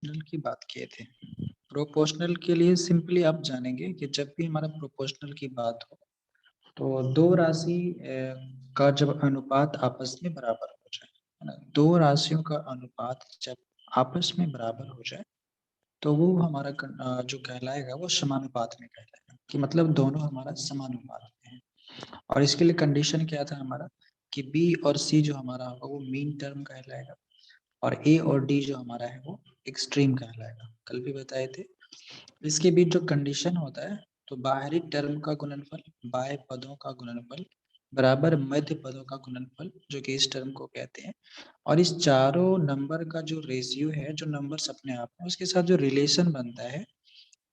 Proportional की बात किए थे। प्रोपोर्शनल के लिए सिंपली आप जानेंगे कि जब भी हमारा प्रोपोर्शनल की बात हो तो दो राशि का जब अनुपात आपस में बराबर हो जाए, है ना, दो राशियों का अनुपात जब आपस में बराबर हो जाए तो वो हमारा जो कहलाएगा वो समानुपात में कहलाएगा, कि मतलब दोनों हमारा समानुपात में है। और इसके लिए कंडीशन क्या था हमारा कि बी और सी जो हमारा होगा वो मीन टर्म कहलाएगा और ए और डी जो हमारा है वो एक्सट्रीम कहलाएगा, कल भी बताए थे। इसके बीच जो कंडीशन होता है तो बाहरी टर्म का गुणनफल बाह्य पदों का गुणनफल बराबर मध्य पदों का गुणनफल जो कि इस टर्म को कहते हैं, और इस चारों नंबर का जो रेशियो है, जो नंबर्स अपने आप में उसके साथ जो रिलेशन बनता है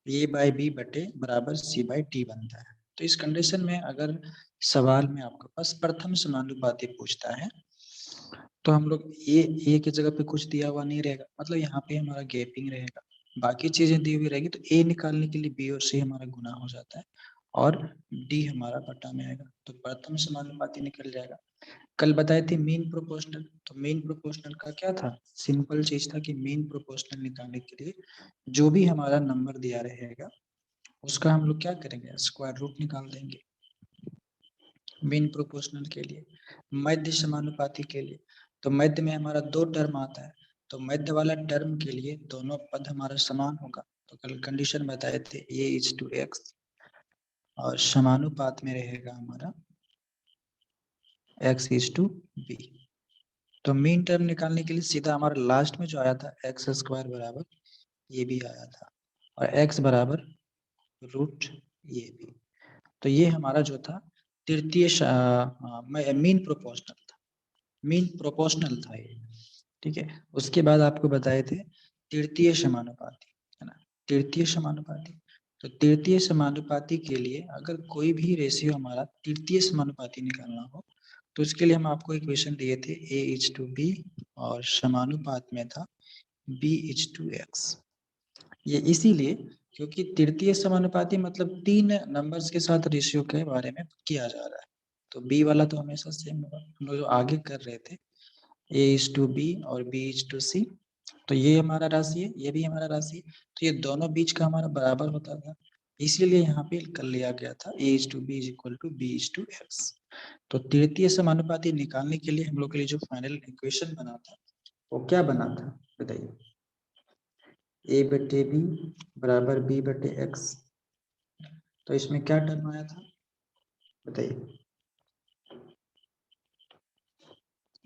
ए बाई बी बटे बराबर सी बाई डी बनता है। तो इस कंडीशन में अगर सवाल में आपके पास प्रथम समानुपाती पूछता है तो हम लोग ए की जगह पे कुछ दिया हुआ नहीं रहेगा, मतलब यहाँ पे हमारा गैपिंग रहेगा, बाकी चीजें दी हुई रहेगी, तो ए निकालने के लिए बी और सी हमारा गुना हो जाता है और डी हमारा बटा में आएगा, तो प्रथम समानुपाती निकल जाएगा। कल बताए थे मीन प्रोपोर्शनल, तो मीन प्रोपोर्शनल का क्या था, सिंपल चीज था कि मीन प्रोपोर्शनल निकालने के लिए जो भी हमारा नंबर दिया रहेगा उसका हम लोग क्या करेंगे, स्क्वायर रूट निकाल देंगे मीन प्रोपोर्शनल के लिए। मध्य समानुपाती के लिए तो मध्य में हमारा दो टर्म आता है, तो मध्य वाला टर्म के लिए दोनों पद हमारा समान होगा, तो कल कंडीशन बताए थे ए इज टू एक्स और समानुपात में रहेगा हमारा एक्स इज टू बी। तो मीन टर्म निकालने के लिए सीधा हमारा लास्ट में जो आया था एक्स स्क्वायर बराबर ये भी आया था और एक्स बराबर रूट ये भी, तो ये हमारा जो था तृतीय मीन प्रोपोर्शनल था, मीन प्रोपोर्शनल था ये, ठीक है। उसके बाद आपको बताए थे तृतीय समानुपाती, है ना, तृतीय समानुपाती। तो तृतीय समानुपाती के लिए अगर कोई भी रेशियो हमारा तृतीय समानुपाती निकालना हो तो उसके लिए हम आपको इक्वेशन दिए थे a इज टू बी और समानुपात में था b इज टू एक्स। ये इसीलिए क्योंकि तृतीय समानुपाती मतलब तीन नंबर्स के साथ रेशियो के बारे में किया जा रहा है, तो b वाला तो हमेशा सेम होगा, हम लोग जो आगे कर रहे थे a इज टू बी और b इज टू सी, तो ये हमारा राशि है, ये भी हमारा राशि है, तो ये दोनों बीच का हमारा बराबर होता था, इसीलिए यहाँ पे कर लिया गया था a is to b is equal to b is to x. तो तृतीय समानुपाती निकालने के लिए हम लोग के लिए जो फाइनल इक्वेशन बना था वो क्या बना था बताइए, a बटे बी बराबर b बटे एक्स। तो इसमें क्या टर्म आया था बताइए,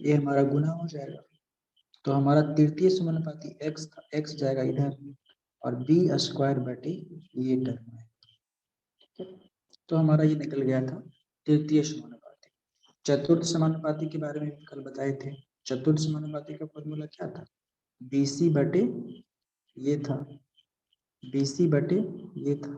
ये हमारा गुना हो जाएगा, तो हमारा तृतीय समानुपाती x था, x जाएगा इधर और b स्क्वायर बटे ये टर्म है, तो हमारा ये निकल गया था तृतीय समानुपाती। चतुर्थ समानुपाती के बारे में कल बताए थे, चतुर्थ समानुपाती का फॉर्मूला क्या था, BC बटे ये था, BC बटे ये था,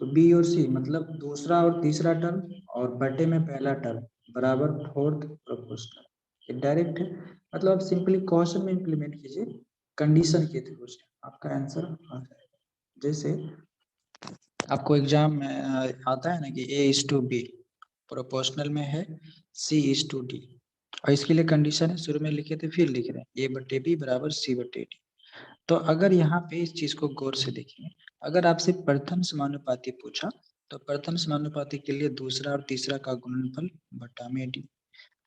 तो B और C मतलब दूसरा और तीसरा टर्म और बटे में पहला टर्म बराबर फोर्थ प्रोपोर्शनल, ये डायरेक्ट है, मतलब आप सिंपली क्वेश्चन में इंप्लीमेंट कीजिए कंडीशन के थ्रू से आपका आंसर आ जाएगा। जैसे आपको एग्जाम में आता है ना कि a is to b proportional में है c इज टू डी, और इसके लिए कंडीशन है शुरू में लिखे थे फिर लिख रहे हैं a बटे बी बराबर c बटे डी। तो अगर यहाँ पे इस चीज को गौर से देखेंगे, अगर आपसे प्रथम समानुपाती पूछा तो प्रथम समानुपाती के लिए दूसरा और तीसरा का गुणनफल बटा में डी।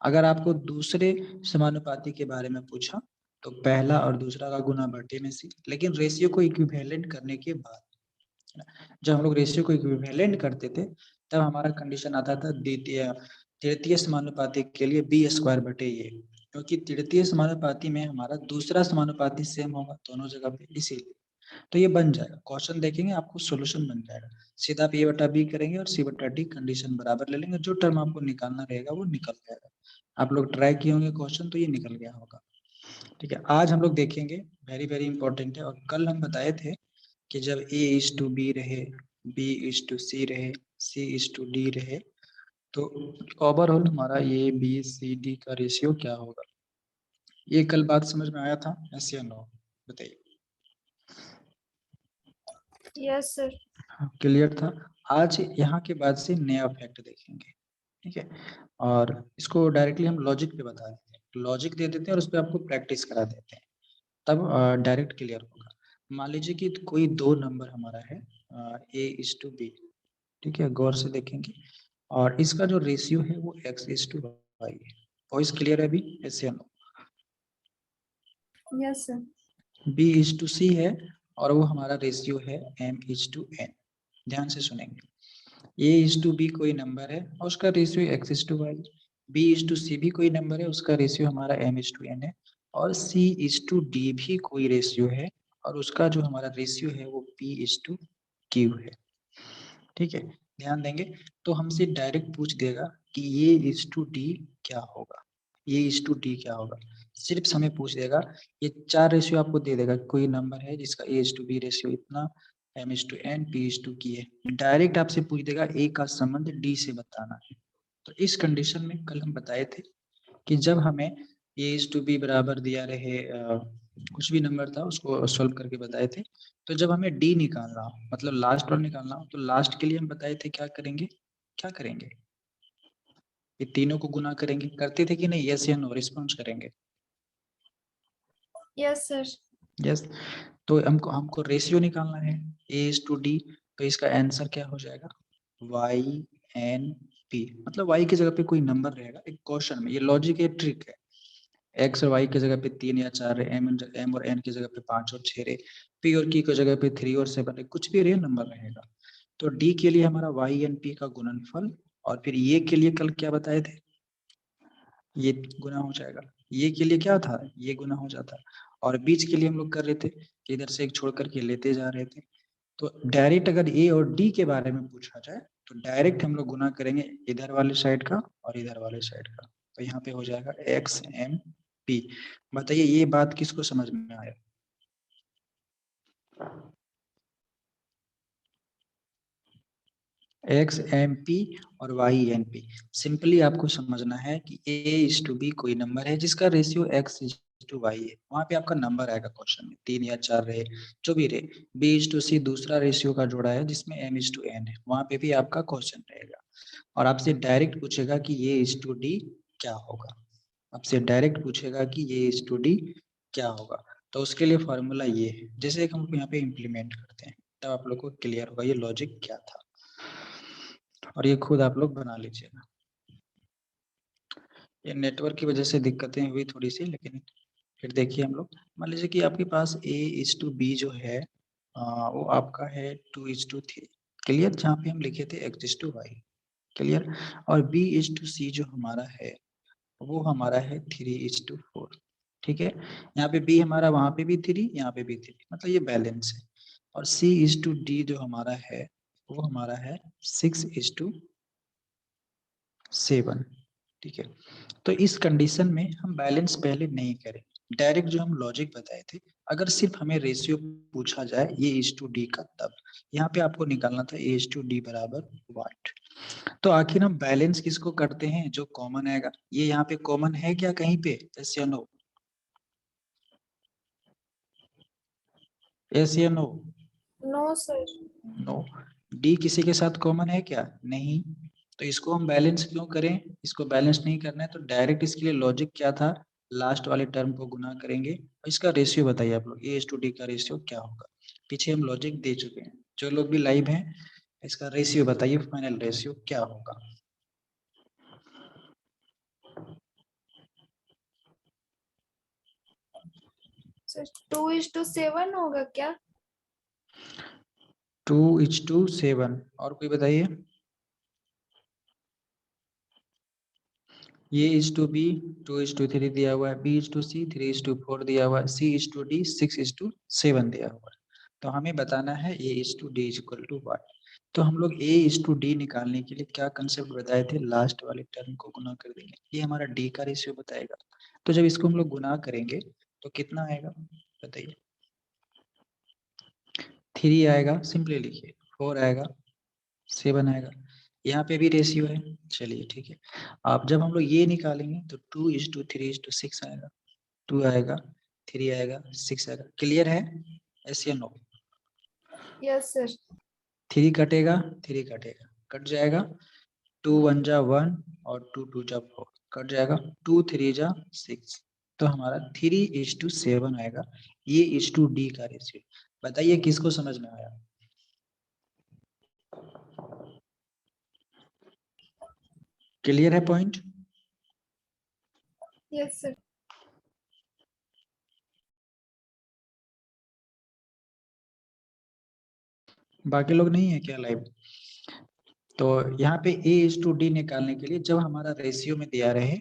अगर आपको दूसरे समानुपाती के बारे में पूछा तो पहला और दूसरा का गुना बटे में सी, लेकिन रेशियो को इक्विवेलेंट करने के बाद, जब हम लोग रेशियो को इक्विवेलेंट करते थे तब हमारा कंडीशन आता था द्वितीय तृतीय समानुपाती के लिए बी स्क्वायर बटे ये, क्योंकि तृतीय समानुपाती में हमारा दूसरा समानुपाती सेम होगा दोनों जगह पे, इसीलिए तो ये बन जाएगा, क्वेश्चन देखेंगे आपको सॉल्यूशन बन जाएगा, सीधा आप ए बटा बी करेंगे और सी बटा डी कंडीशन बराबर ले लेंगे, जो टर्म आपको निकालना रहेगा वो निकल जाएगा। आप लोग ट्राई किए होंगे क्वेश्चन तो ये निकल गया होगा, ठीक है। आज हम लोग देखेंगे वेरी वेरी इंपॉर्टेंट है, और कल हम बताए थे कि जब a इज टू बी रहे, b इज टू सी रहे, c इज टू डी रहे, तो ओवरऑल हमारा ए बी सी डी का रेशियो क्या होगा, ये कल बात समझ में आया था yes या नो बताइए। Yes sir. क्लियर था। आज यहाँ के बाद से नया फैक्ट देखेंगे, ठीक है, और इसको डायरेक्टली हम लॉजिक पे बता देते हैं, लॉजिक दे देते हैं और उस पर आपको प्रैक्टिस करा देते हैं। तब डायरेक्ट क्लियर होगा। मान लीजिए कि कोई दो नंबर हमारा है A/B, ठीक है, गौर से देखेंगे, और इसका जो रेशियो है वो X/Y है। वॉइस क्लियर है अभी, ऐसे नो? Yes sir. B/C है और वो हमारा रेशियो है M/N। ध्यान से सुनेंगे। A/B कोई नंबर है और उसका रेशियो X/Y। B/C भी कोई नंबर है, उसका रेशियो हमारा M/N है। और C/D भी कोई रेशियो है और उसका जो हमारा रेशियो है वो P/Q है। ठीक है, ध्यान देंगे। तो हमसे डायरेक्ट पूछ देगा कि A/D क्या होगा, A/D क्या होगा। सिर्फ हमें पूछ देगा, ये चार रेशियो आपको दे देगा। कोई नंबर है जिसका A/B रेशियो इतना, M/N, P/Q है। डायरेक्ट आपसे पूछ देगा A का संबंध D से बताना है। तो इस कंडीशन में कल हम बताए थे कि जब हमें A/B बराबर दिया रहे कुछ भी नंबर था उसको सॉल्व करके बताए थे। तो जब हमें D निकालना हो, मतलब लास्ट वाला निकालना हो, तो लास्ट के लिए हम बताए थे क्या करेंगे, क्या करेंगे, ये तीनों को गुना करेंगे। करते थे कि नहीं? यस या नो रिस्पॉन्स करेंगे? Yes sir. यस। तो हमको रेशियो निकालना है A/D। तो इसका आंसर क्या हो जाएगा, YNP। मतलब Y की जगह पे कोई नंबर रहेगा एक क्वेश्चन में। ये लॉजिक है, ट्रिक है। X और Y की जगह पे 3 या 4 है, M और N की जगह पे 5 और 6 रहे, P और Q की जगह पे 3 और 7 है, कुछ भी रहे नंबर रहेगा। तो D के लिए हमारा YNP का गुणनफल, और फिर ये के लिए कल क्या बताए थे, ये गुना हो जाएगा। ये के लिए क्या था, ये गुना हो जाता। और बीच के लिए हम लोग कर रहे थे कि इधर से एक छोड़ करके लेते जा रहे थे। तो डायरेक्ट अगर A और D के बारे में पूछा जाए तो डायरेक्ट हम लोग गुना करेंगे इधर वाले साइड का और इधर वाले साइड का। तो यहाँ पे हो जाएगा XMP। बताइए ये बात किसको समझ में आया? XMP और YNP सिंपली आपको समझना है कि A/B कोई नंबर है जिसका रेशियो X/Y है। वहां पे आपका नंबर आएगा क्वेश्चन में, 3 या 4 रहे, जो भी रहे। B/C दूसरा रेशियो का जोड़ा है जिसमें M/N है, वहां पे भी आपका क्वेश्चन रहेगा। और आपसे डायरेक्ट पूछेगा कि A/D क्या होगा। आपसे डायरेक्ट पूछेगा कि A/D क्या होगा। तो उसके लिए फॉर्मूला ये है, जैसे एक हम यहाँ पे इम्प्लीमेंट करते हैं तब आप लोग को क्लियर होगा ये लॉजिक क्या था। और ये खुद आप लोग बना लीजिएगा। ये नेटवर्क की वजह से दिक्कतें हुई थोड़ी सी, लेकिन फिर देखिए हम लोग मान लीजिए कि आपके पास A/B जो है वो आपका है 2:3। क्लियर? जहाँ पे हम लिखे थे X/Y। क्लियर? और B/C जो हमारा है वो हमारा है 3:4। ठीक है, यहाँ पे B हमारा, वहां पे भी 3, यहाँ पे भी 3, मतलब ये बैलेंस है। और C/D जो हमारा है वो हमारा है 6:7। ठीक है, तो इस कंडीशन में हम बैलेंस पहले नहीं करें, डायरेक्ट जो हम लॉजिक बताए थे, अगर सिर्फ हमें रेशियो पूछा जाए A/D का, तब यहाँ पे आपको निकालना था A/D बराबर व्हाट। तो आखिर हम बैलेंस किसको करते हैं, जो कॉमन आएगा। ये यहाँ पे कॉमन है क्या कहीं पे, यस या नो? यस या no? No sir. No. D किसी के साथ कॉमन है क्या, नहीं। तो इसको हम बैलेंस क्यों करें, इसको बैलेंस नहीं करना है तो डायरेक्ट इसके लिए लॉजिक क्या था, लास्ट वाले टर्म को गुना करेंगे और इसका रेशियो बताइए आप लोग, A/D का रेशियो क्या होगा। पीछे हम लॉजिक दे चुके हैं, जो लोग भी लाइव हैं इसका रेशियो बताइए, फाइनल रेशियो क्या होगा। सर 2:7 होगा क्या? 2:7। और कोई बताइए। A/B 2:3 दिया हुआ है, B/C 3:4 दिया हुआ है, C/D 6:7 दिया हुआ है। तो हमें बताना है A/D is equal to what. तो हम लोग A/D निकालने के लिए क्या कंसेप्ट बताए थे, लास्ट वाले टर्म को गुना कर देंगे, ये हमारा D का रेशियो बताएगा। तो जब इसको हम लोग गुना करेंगे तो कितना आएगा बताइए। 3 आएगा, सिंपली लिखिए, 4 आएगा, 7 आएगा, यहाँ पे भी रेशियो है। चलिए ठीक है, अब जब हम लोग ये निकालेंगे तो 2:3:6 आएगा, 2 आएगा, 3 आएगा, 6 आएगा। क्लियर है, ऐसे नो? Yes sir. 3 कटेगा, 3 कटेगा, कट जाएगा। 2 1 जा 1 और 2 2 जा 4, कट जाएगा। 2 3 जा 6, तो हमारा 3:7 आएगा। ये A/D का रेशियो। बताइए किसको समझ में आया? क्लियर है पॉइंट? Yes sir. बाकी लोग नहीं है क्या लाइव? तो यहाँ पे A/D निकालने के लिए जब हमारा रेशियो में दिया रहे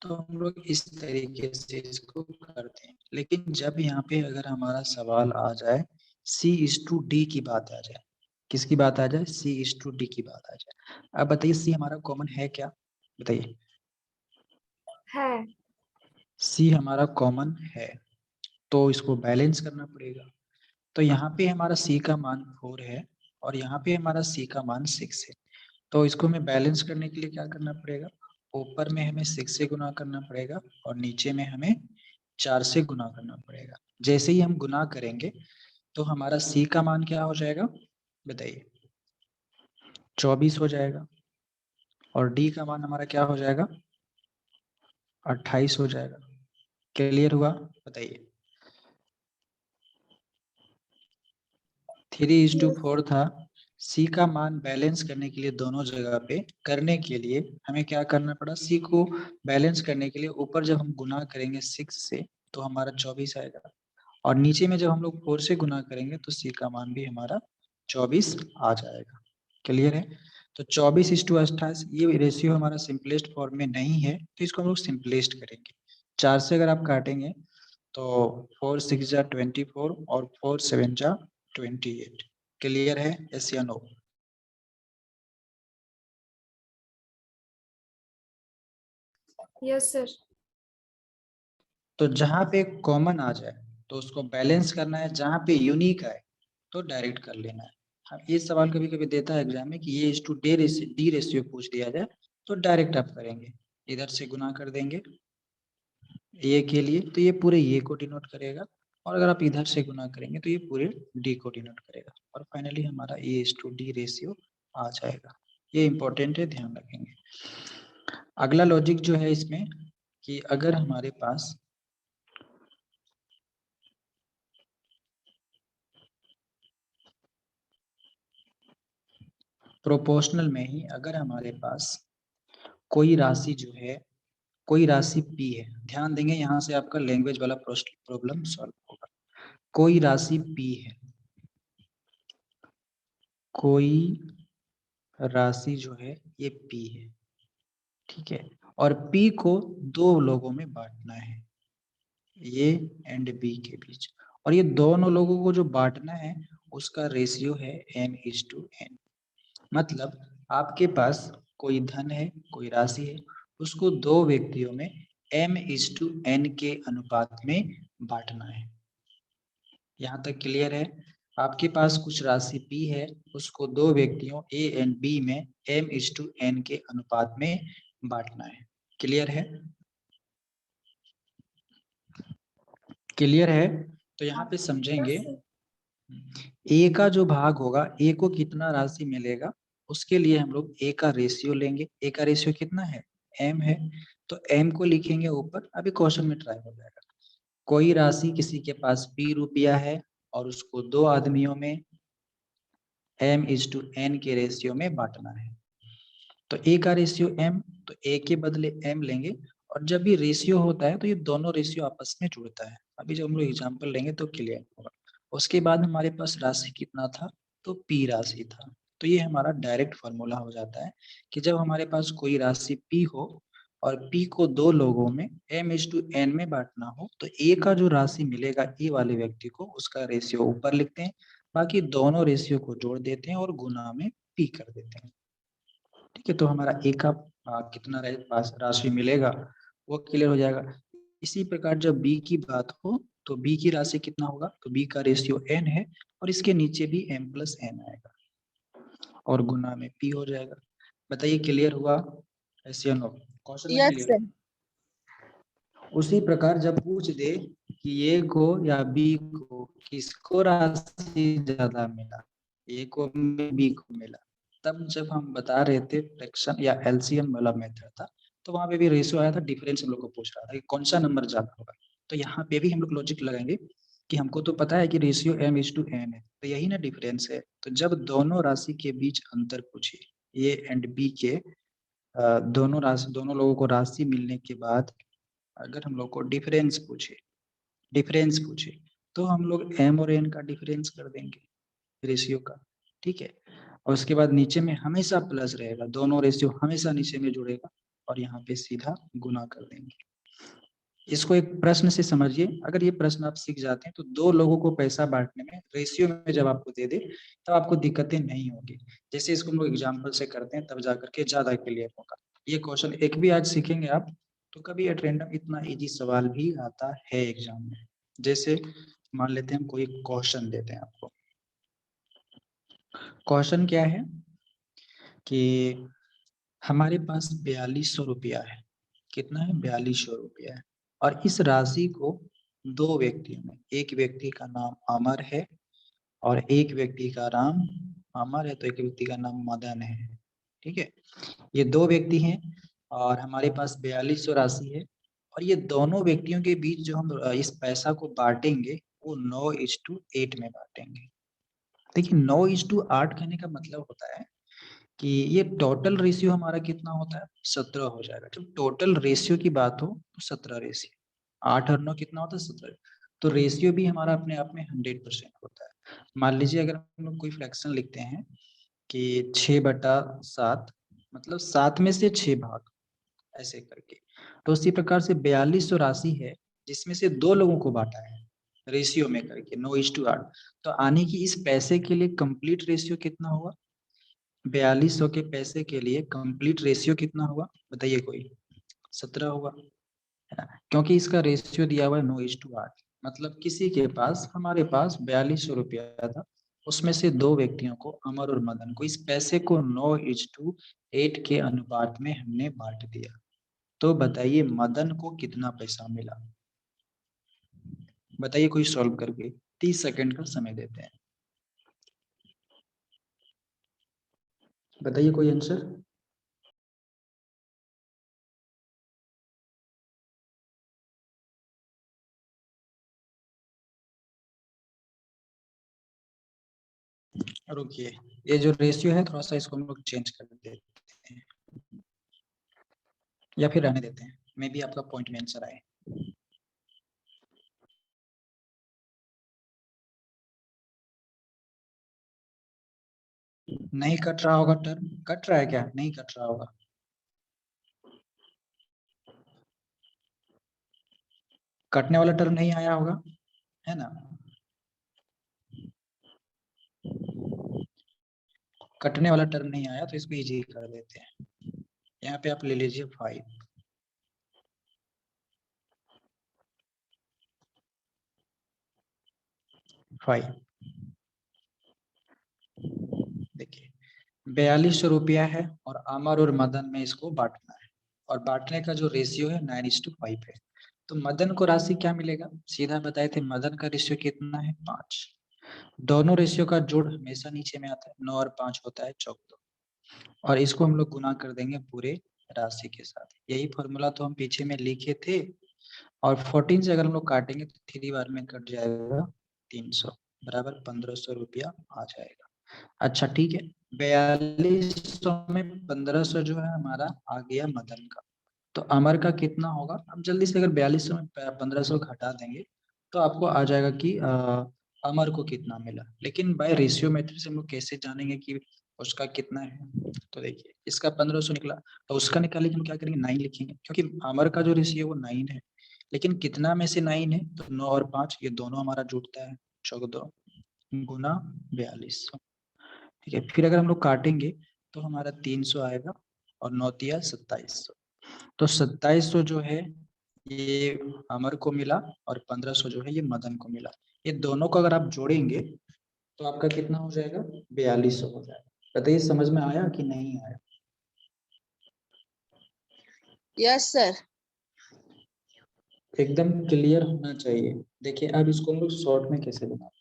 तो हम लोग इस तरीके से इसको करते हैं, लेकिन जब यहाँ पे अगर हमारा सवाल आ जाए C/D की बात आ जाए, किसकी बात आ जाए? C/D की बात आ जाए। अब बताइए C हमारा कॉमन है क्या? बताइए। है। C हमारा कॉमन है तो इसको बैलेंस करना पड़ेगा। तो यहाँ पे हमारा C का मान 4 है और यहाँ पे हमारा C का मान 6 है। तो इसको हमें बैलेंस करने के लिए क्या करना पड़ेगा? ऊपर में हमें 6 से गुना करना पड़ेगा और नीचे में हमें 4 से गुना करना पड़ेगा। जैसे ही हम गुना करेंगे तो हमारा C का मान क्या हो जाएगा? बताइए। 24 हो जाएगा और D का मान हमारा क्या हो जाएगा? 28 हो जाएगा। क्लियर हुआ? बताइए। 3:4 था। C का मान बैलेंस करने के लिए दोनों जगह पे करने के लिए हमें क्या करना पड़ा? C को बैलेंस करने के लिए ऊपर जब हम गुना करेंगे 6 से तो हमारा 24 आएगा और नीचे में जब हम लोग 4 से गुना करेंगे तो C का मान भी हमारा 24 आ जाएगा। क्लियर है? तो 24:28 ये रेशियो हमारा सिंपलेस्ट फॉर्म में नहीं है तो इसको हम लोग सिंपलेस्ट करेंगे। 4 से अगर आप काटेंगे तो 4 6 जा 24 और 4 7 जा 28। क्लियर है? यस या नो? Yes sir. तो जहाँ पे कॉमन आ जाए तो उसको बैलेंस करना है, जहाँ पे यूनिक आए तो डायरेक्ट कर लेना है। हाँ, ये सवाल कभी कभी देता है एग्जाम में कि ये D रेशियो पूछ दिया जाए तो डायरेक्ट आप करेंगे, इधर से गुना कर देंगे ये के लिए तो ये पूरे ये को डिनोट करेगा और अगर आप इधर से गुना करेंगे तो ये पूरे D को डिनोट करेगा और फाइनली हमारा A/D रेशियो आ जाएगा। ये इंपॉर्टेंट है, ध्यान रखेंगे। अगला लॉजिक जो है इसमें कि अगर हमारे पास प्रोपोर्शनल में ही अगर हमारे पास कोई राशि जो है, कोई राशि P है, ध्यान देंगे यहाँ से आपका लैंग्वेज वाला प्रॉब्लम सॉल्व होगा। कोई राशि P है, कोई राशि जो है ये P है, ठीक है, और P को दो लोगों में बांटना है, ये एंड B के बीच, और ये दोनों लोगों को जो बांटना है उसका रेशियो है m/n। मतलब आपके पास कोई धन है, कोई राशि है, उसको दो व्यक्तियों में m/n के अनुपात में बांटना है। यहाँ तक क्लियर है? आपके पास कुछ राशि P है, उसको दो व्यक्तियों A एंड B में m/n के अनुपात में बांटना है। क्लियर है? क्लियर है? तो यहाँ पे समझेंगे यस सर। A का जो भाग होगा, A को कितना राशि मिलेगा उसके लिए हम लोग A का रेशियो लेंगे। A का रेशियो कितना है? M है, तो M को लिखेंगे ऊपर। अभी क्वेश्चन में ट्राई हो जाएगा। कोई राशि किसी के पास P रुपया है और उसको दो आदमियों में m/n के रेशियो में बांटना है। तो A का रेशियो M, तो A के बदले M लेंगे और जब भी रेशियो होता है तो ये दोनों रेशियो आपस में जुड़ता है। अभी जब हम लोग एग्जाम्पल लेंगे तो क्लियर होगा। उसके बाद हमारे पास राशि कितना था? तो P राशि था। तो ये हमारा डायरेक्ट फॉर्मूला हो जाता है कि जब हमारे पास कोई राशि P हो और P को दो लोगों में m/n में बांटना हो तो A का जो राशि मिलेगा A वाले व्यक्ति को, उसका रेशियो ऊपर लिखते हैं, बाकी दोनों रेशियो को जोड़ देते हैं और गुना में P कर देते हैं। ठीक है, तो हमारा A का कितना पास राशि मिलेगा वो क्लियर हो जाएगा। इसी प्रकार जब B की बात हो तो B की राशि कितना होगा? तो B का रेशियो n है और इसके नीचे भी m+n आएगा और गुना में P हो जाएगा। बताइए क्लियर हुआ? ऐसे नो क्वेश्चन में यस क्लियर? सर। उसी प्रकार जब पूछ दे कि A को या B को किसको राशि ज्यादा मिला, A को B को मिला, तब जब हम बता रहे थे फ्रैक्शन या एलसीएम वाला मेथड था, तो वहां पे भी रेशियो आया था, डिफरेंस हम लोग को पूछ रहा था कि कौन सा नंबर ज्यादा होगा। तो यहाँ पे भी हम लोग लॉजिक लगाएंगे कि हमको तो पता है कि रेशियो m/n है, तो यही ना डिफरेंस है। तो जब दोनों राशि के बीच अंतर पूछे, ए एंड बी के दोनों लोगों को राशि मिलने के बाद अगर हम लोग को डिफरेंस पूछे तो हम लोग m और n का डिफरेंस कर देंगे रेशियो का, ठीक है। और उसके बाद नीचे में हमेशा प्लस रहेगा, दोनों रेशियो हमेशा नीचे में जुड़ेगा और यहाँ पे सीधा गुना कर देंगे। इसको एक प्रश्न से समझिए, अगर ये प्रश्न आप सीख जाते हैं तो दो लोगों को पैसा बांटने में रेशियो में जब आपको दे दे तब आपको दिक्कतें नहीं होगी। जैसे इसको हम लोग एग्जाम्पल से करते हैं तब जाकर के ज्यादा क्लियर होगा। ये क्वेश्चन एक भी आज सीखेंगे आप तो कभी एट रैंडम इतना इजी सवाल भी आता है एग्जाम में। जैसे मान लेते हैं हम कोई क्वेश्चन देते हैं आपको, क्वेश्चन क्या है कि हमारे पास 4200 रुपया है। कितना है? 4200 रुपया है। और इस राशि को दो व्यक्तियों में, एक व्यक्ति का नाम अमर है और एक व्यक्ति का नाम अमर है तो एक व्यक्ति का नाम मदन है, ठीक है। ये दो व्यक्ति हैं और हमारे पास 4200 राशि है और ये दोनों व्यक्तियों के बीच जो हम इस पैसा को बांटेंगे वो 9:8 में बांटेंगे। देखिए 9:8 कहने का मतलब होता है कि ये टोटल रेशियो हमारा कितना होता है? 17 हो जाएगा। जब टोटल रेशियो की बात हो तो 17 रेशियो, 8 और 9 कितना होता है? 17। तो रेशियो भी हमारा अपने आप में 100% होता है। मान लीजिए अगर हम लोग कोई फ्रैक्शन लिखते हैं कि 6/7, मतलब 7 में से 6 भाग, ऐसे करके। तो उसी प्रकार से 4200 राशि है जिसमें से दो लोगों को बांटा है रेशियो में करके 9:8। तो आने की इस पैसे के लिए कंप्लीट रेशियो कितना होगा? 4200 के पैसे के लिए कंप्लीट रेशियो कितना हुआ बताइए कोई? 17 होगा, है ना, क्योंकि इसका रेशियो दिया हुआ है 9:8। मतलब किसी के पास, हमारे पास 4200 रुपया था, उसमें से दो व्यक्तियों को, अमर और मदन को, इस पैसे को 9:8 के अनुपात में हमने बांट दिया। तो बताइए मदन को कितना पैसा मिला? बताइए कोई सॉल्व करके, 30 सेकंड का समय देते हैं, बताइए कोई आंसर। रुकिए, ये जो रेशियो है थोड़ा सा इसको हम लोग चेंज कर देते हैं या फिर रहने देते हैं, मे बी आपका पॉइंट में आंसर आए। नहीं कट रहा होगा टर्म? कट रहा है क्या? नहीं कट रहा होगा? कटने वाला टर्म नहीं आया होगा, है ना? कटने वाला टर्म नहीं आया तो इसको इजी कर देते हैं। यहाँ पे आप ले लीजिए 5। देखिए 4200 रुपया है और अमर और मदन में इसको बांटना है और बांटने का जो रेशियो है 9:5 है। तो मदन को राशि क्या मिलेगा? सीधा बताए थे, मदन का रेशियो कितना है? 5। दोनों रेशियो का जोड़ हमेशा नीचे में आता है, 9 और 5 होता है 14, और इसको हम लोग गुना कर देंगे पूरे राशि के साथ। यही फॉर्मूला तो हम पीछे में लिखे थे। और 14 से अगर हम लोग काटेंगे तो 3 बार में कट जाएगा 300, बराबर 1500 रुपया आ जाएगा। अच्छा ठीक है, 4200 में 1500 जो है हमारा आ गया मदन का। तो अमर का कितना होगा? अब जल्दी से अगर 4200 में 1500 घटा देंगे तो आपको आ जाएगा कि अमर को कितना मिला। लेकिन बाय रेशियो मेथड से हम लोग कैसे जानेंगे कि उसका कितना है? तो देखिए इसका 1500 निकला, तो उसका निकाले हम क्या करेंगे? 9 लिखेंगे, क्योंकि अमर का जो रेशियो है वो 9 है। लेकिन कितना में से 9 है? तो 9 और 5 ये दोनों हमारा जुड़ता है 14 गुना 4200, ठीक है। फिर अगर हम लोग काटेंगे तो हमारा 300 आएगा और 9 × 2700। तो 2700 जो है ये अमर को मिला और 1500 जो है ये मदन को मिला। ये दोनों को अगर आप जोड़ेंगे तो आपका कितना हो जाएगा? 4200 हो जाएगा। बताइए समझ में आया कि नहीं आया? Yes sir. एकदम क्लियर होना चाहिए। देखिए अब इसको हम लोग शॉर्ट में कैसे बनाते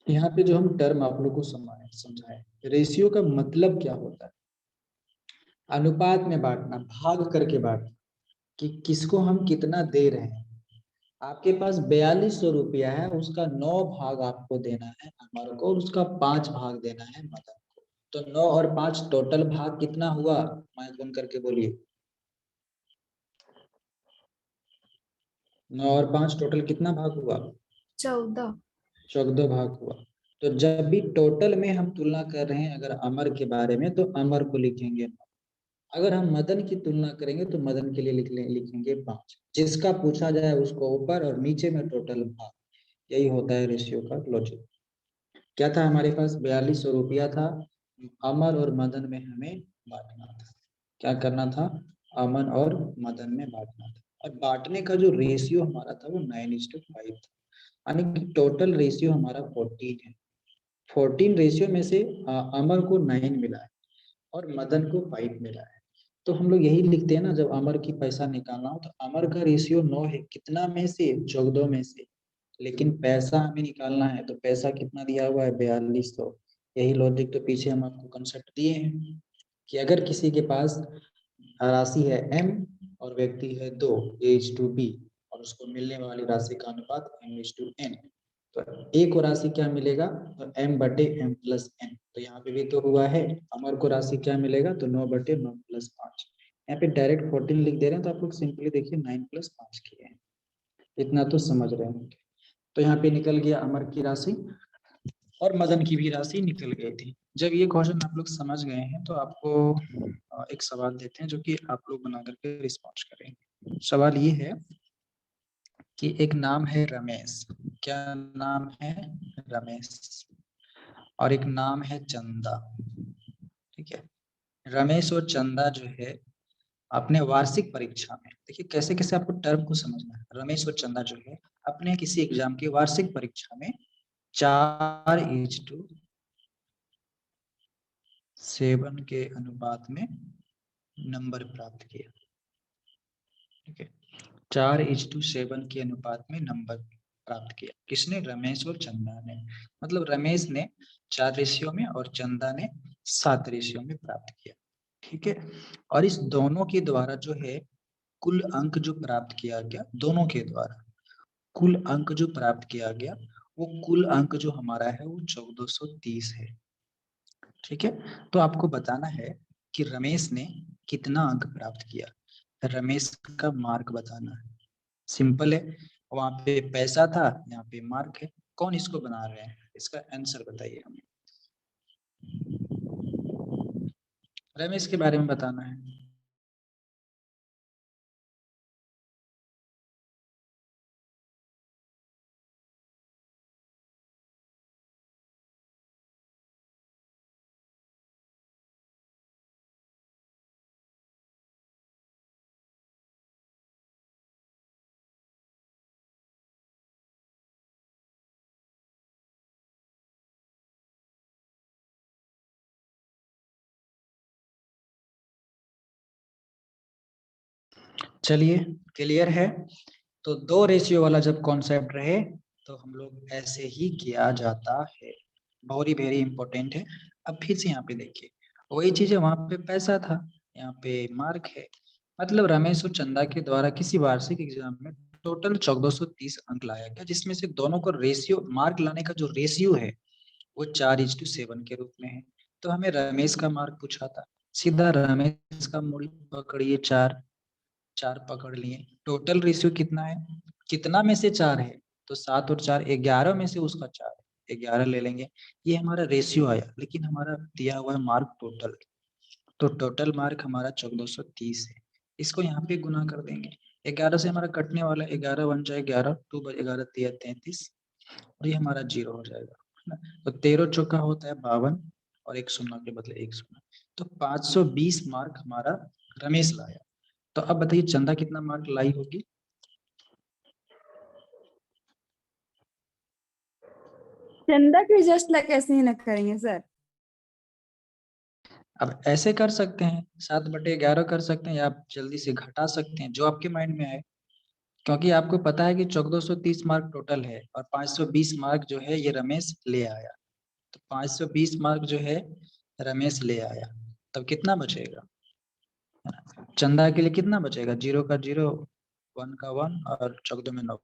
हैं। यहाँ पे जो हम टर्म आप लोग को समझाए, रेशियो का मतलब क्या होता है? अनुपात में बांटना, भाग करके बांटना कि किसको हम कितना दे रहे हैं। आपके पास 4200 रुपया है, उसका 9 भाग आपको देना है अमर को, और उसका 5 भाग देना है मदन को। तो 9 और 5 टोटल भाग कितना हुआ, माइक बंद करके बोलिए। 9 और 5 टोटल कितना भाग हुआ? 14। 14 भाग हुआ। तो जब भी टोटल में हम तुलना कर रहे हैं अगर अमर के बारे में, तो अमर को लिखेंगे। अगर हम मदन की तुलना करेंगे तो मदन के लिए लिखेंगे 5। जिसका पूछा जाए उसको ऊपर और नीचे में टोटल भाग। यही होता है रेशियो का लॉजिक। क्या था हमारे पास? 4200 रुपया था, अमर और मदन में हमें बांटना था। क्या करना था? अमन और मदन में बांटना था। और बांटने का जो रेशियो हमारा था वो 9:5 था, यानी कि टोटल रेशियो हमारा 14 है। 14 रेशियो में से अमर को 9 मिला है और मदन को 5 मिला है। तो हम लोग यही लिखते हैं ना, जब अमर की पैसा निकालना हो तो अमर का रेशियो 9 है, कितना में से? 14 में से। लेकिन पैसा हमें निकालना है तो पैसा कितना दिया हुआ है? 4200। यही लॉजिक तो पीछे हम आपको कंसेप्ट दिए हैं कि अगर किसी के पास राशि है m और व्यक्ति है 2 A/B, और उसको मिलने वाली राशि का अनुपात m/n, तो एक को राशि क्या मिलेगा? तो m/m+n। तो यहाँ पे भी तो हुआ है, अमर को राशि क्या मिलेगा? तो 9/9+5। यहाँ पे डायरेक्ट 14 लिख दे रहे हैं, तो आप लोग सिंपली देखिए 9+5 किए हैं। इतना तो समझ रहे होंगे। तो यहाँ पे निकल गया अमर की राशि और मदन की भी राशि निकल गई थी। जब ये क्वेश्चन आप लोग समझ गए हैं तो आपको एक सवाल देते हैं जो कि आप लोग बना करके रिस्पॉन्स करेंगे। सवाल ये है कि एक नाम है रमेश। क्या नाम है? रमेश। और एक नाम है चंदा। ठीक है। रमेश और चंदा जो है अपने वार्षिक परीक्षा में, देखिए कैसे कैसे आपको टर्म को समझना है। रमेश और चंदा जो है अपने किसी एग्जाम की वार्षिक परीक्षा में 4:7 के अनुपात में नंबर प्राप्त किया। ठीक है। 4:7 के अनुपात में नंबर प्राप्त किया। किसने? रमेश और चंदा ने। मतलब रमेश ने 4 रेशियो में और चंदा ने 7 रेशियो में प्राप्त किया। ठीक है। और इस दोनों के द्वारा जो है कुल अंक जो प्राप्त किया गया, दोनों के द्वारा कुल अंक जो प्राप्त किया गया, वो कुल अंक जो हमारा है वो 1430 है। ठीक है। तो आपको बताना है कि रमेश ने कितना अंक प्राप्त किया। रमेश का मार्क बताना है। सिंपल है, वहां पे पैसा था, यहाँ पे मार्क है। कौन इसको बना रहे हैं? इसका आंसर बताइए हमें। रमेश के बारे में बताना है। चलिए, क्लियर है। तो 2 रेशियो वाला जब कॉन्सेप्ट रहे तो हम लोग ऐसे ही किया जाता है। बहुत ही वेरी इंपॉर्टेंट है। अब फिर से यहाँ पे देखिए, वही चीज है, वहां पे पैसा था, यहाँ पे मार्क है। मतलब रमेश और चंदा के द्वारा किसी वार्षिक एग्जाम में टोटल 1430 अंक लाया गया, जिसमें से दोनों को रेशियो, मार्क लाने का जो रेशियो है वो 4:7 के रूप में है। तो हमें रमेश का मार्क पूछा था, सीधा रमेश का मूल पकड़िए 4, 4 पकड़ लिए। टोटल रेशियो कितना है? कितना में से 4 है? तो 7 और 4 11 में से उसका 4 है, 11 ले लेंगे। ये हमारा रेशियो आया, लेकिन हमारा दिया हुआ है मार्क टोटल। तो टोटल मार्क हमारा 1430 है। इसको यहाँ पे गुना कर देंगे। 11 से हमारा कटने वाला, 11 बन जाए 11, 2 11 3 33, और ये हमारा 0 हो जाएगा, है ना। तो 13 चौका होता है 52, और एक शून्य के बदले एक शून्य। तो 520 मार्क हमारा रमेश लाया। तो अब बताइए चंदा कितना मार्क लाई होगी? चंदा के जस्ट ला कैसे ही ना करेंगे सर। अब ऐसे कर सकते हैं, 7/11 कर सकते हैं, या आप जल्दी से घटा सकते हैं, जो आपके माइंड में आए। क्योंकि आपको पता है कि 1430 मार्क टोटल है और 520 मार्क जो है ये रमेश ले आया। तो 520 मार्क जो है रमेश ले आया, तब कितना बचेगा? है ना। चंदा के लिए कितना बचेगा, 0 का 0, 1 का 1 और 14 में 9,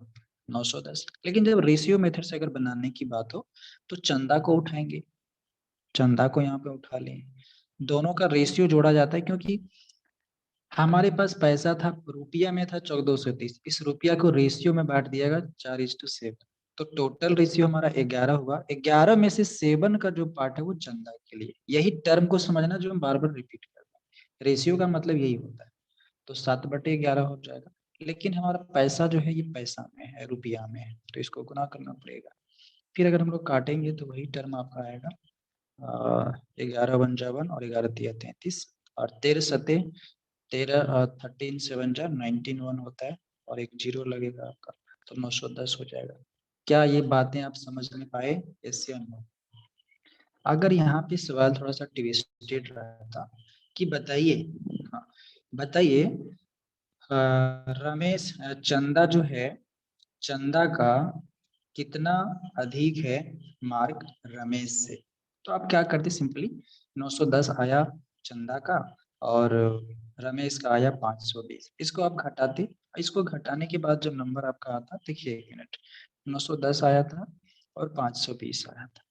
910। लेकिन जब रेशियो मेथड से अगर बनाने की बात हो तो चंदा को उठाएंगे, चंदा को यहाँ पे उठा लें, दोनों का रेशियो जोड़ा जाता है, क्योंकि हमारे पास पैसा था, रुपया में था 1430, इस रुपया को रेशियो में बांट दिया 4:7, तो टोटल रेशियो हमारा 11 हुआ। 11 में से 7 का जो पार्ट है वो चंदा के लिए। यही टर्म को समझना जो हम बार बार रिपीट कर रहे हैं, रेशियो का मतलब यही होता है। तो 7/11 हो जाएगा, लेकिन हमारा पैसा जो है ये पैसा में है, रुपया में है, तो इसको गुना करना पड़ेगा। फिर अगर हम लोग काटेंगे तो वही टर्म आपका आएगा 11 और 11×3 = 33 और 13 13 1 होता है और एक 0 लगेगा आपका, तो 910 हो जाएगा। क्या ये बातें आप समझ में पाए, यस या नो? अगर यहाँ पे सवाल थोड़ा सा ट्विस्टेड रहता कि बताइए, हाँ बताइए रमेश, चंदा जो है, चंदा का कितना अधिक है मार्क रमेश से, तो आप क्या करते, सिंपली 910 आया चंदा का और रमेश का आया 520, इसको आप घटाते, इसको घटाने के बाद जो नंबर आपका आता, देखिए 1 मिनट, 910 आया था और 520 आया था,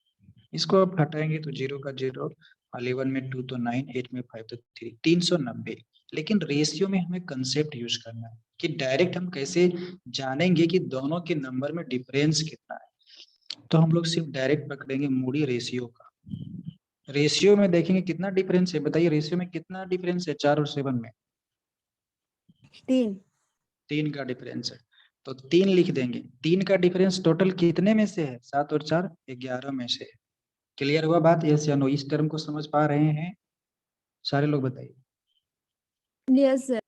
इसको आप घटाएंगे तो 0 का 0, 11 में 2 तो 9, 8 में 5 तो 3, 390। लेकिन रेशियो में हमें कंसेप्ट यूज करना है कि डायरेक्ट हम कैसे जानेंगे कि दोनों के नंबर में डिफरेंस कितना है, तो हम लोग सिर्फ डायरेक्ट पकड़ेंगे मूडी रेशियो का। रेशियो में देखेंगे कितना डिफरेंस है, बताइए रेशियो में कितना डिफरेंस है 4 और 7 में? 3। 3 का डिफरेंस है, तो 3 लिख देंगे। 3 का डिफरेंस टोटल कितने में से है, 7 और 4 11 में से है। क्लियर हुआ बात, यस या नो? इस टर्म को समझ पा रहे हैं सारे लोग, बताइए। Yes sir.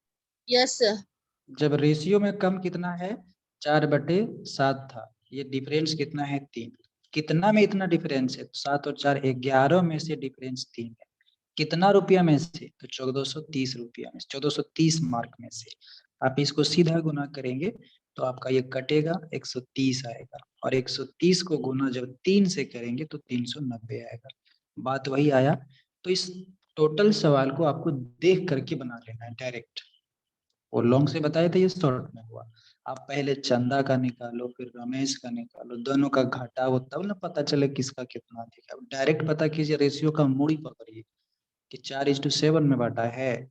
Yes sir. जब रेशियो में कम कितना है, 4/7 था, ये डिफरेंस कितना है, 3। कितना में इतना डिफरेंस है, 7 और 4 11 में से डिफरेंस 3 है। कितना रुपया में से, तो 1430 रुपया में, 1430 मार्क में से। आप इसको सीधा गुना करेंगे तो आपका ये कटेगा, 130 आएगा, और 130 को गुना जब 3 से करेंगे तो 390 आएगा। बात वही आया। तो इस टोटल सवाल को आपको देख करके बना लेना है डायरेक्ट, वो लॉन्ग से बताए थे, ये शॉर्ट में हुआ। आप पहले चंदा का निकालो, फिर रमेश का निकालो, दोनों का घटा हो तब ना पता चले किसका कितना अधिक है। डायरेक्ट पता कीजिए, रेशियो का मूड़ी पकड़िए कि 4:7 में बांटा है,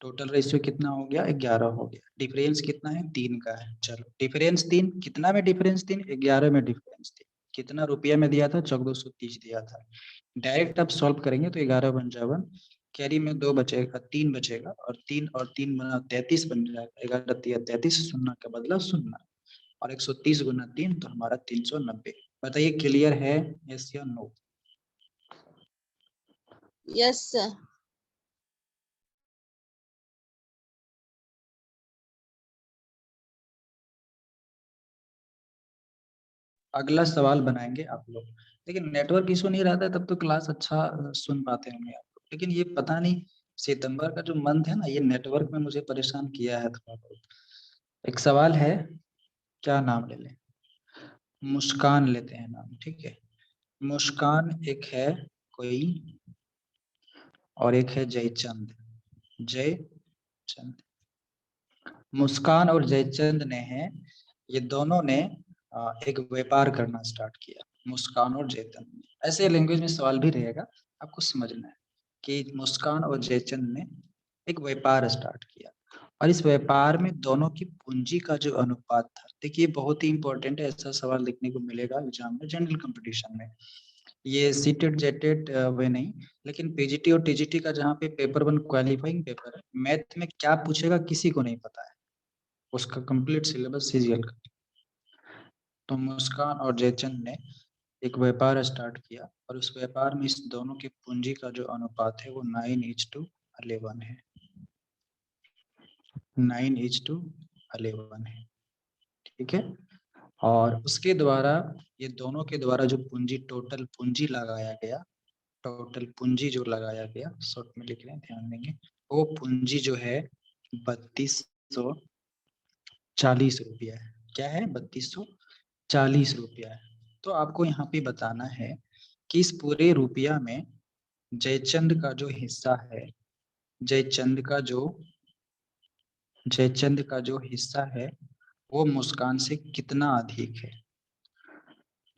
टोटल रेशियो कितना हो गया, 11 हो गया, डिफरेंस कितना है, 3 का है। चलो डिफरेंस 3, कितना में डिफरेंस 3, 11 में डिफरेंस 3, कितना रुपया में दिया था, 1430 दिया था। डायरेक्ट आप सॉल्व करेंगे तो 11×1, कैरी में 2 बचेगा, 3 बचेगा, और 3 बना 33 बन जाएगा, 11×3 = 33, शून्य का बदला शून्य, और 130 गुना 3 तो हमारा 390। बताइए क्लियर है, यस या नो? Yes sir. अगला सवाल बनाएंगे आप लोग, लेकिन नेटवर्क इशू नहीं रहता है तब तो क्लास अच्छा सुन पाते होंगे आप लोग, लेकिन ये पता नहीं सितंबर का जो मंथ है ना, ये नेटवर्क में मुझे परेशान किया है थोड़ा बहुत। एक सवाल है, क्या नाम ले लें, मुस्कान लेते हैं नाम, ठीक है। मुस्कान एक है कोई, और एक है जयचंद, जयचंद। मुस्कान और जयचंद ने है, ये दोनों ने एक व्यापार करना स्टार्ट किया, मुस्कान और जयचंद ने। ऐसे लैंग्वेज में सवाल भी रहेगा, आपको समझना है कि मुस्कान और जयचंद ने एक व्यापार स्टार्ट किया, और इस व्यापार में दोनों की पूंजी का जो अनुपात था, देखिए बहुत ही इंपॉर्टेंट है, ऐसा सवाल लिखने को मिलेगा एग्जाम में, जनरल कंपटीशन में। ये सीटेड जेटेड वे नहीं, लेकिन पीजीटी और टीजीटी का जहाँ पे पेपर 1 क्वालिफाइंग पेपर है, मैथ में क्या पूछेगा किसी को नहीं पता है, उसका कंप्लीट सिलेबस सीजीएल का। तो मुस्कान और जयचंद ने एक व्यापार स्टार्ट किया, और उस व्यापार में इस दोनों की पूंजी का जो अनुपात है वो 9:11 है, 9:11 है, ठीक है। और उसके द्वारा, ये दोनों के द्वारा जो पूंजी, टोटल पूंजी लगाया गया, टोटल पूंजी जो लगाया गया, शॉर्ट में लिख रहे हैं ध्यान देंगे, वो पूंजी जो है 3240 रुपया है। क्या है, 3240 रुपया है। तो आपको यहाँ पे बताना है कि इस पूरे रुपया में जयचंद का जो हिस्सा है, जयचंद का जो जयचंद का जो हिस्सा है वो मुस्कान से कितना अधिक है,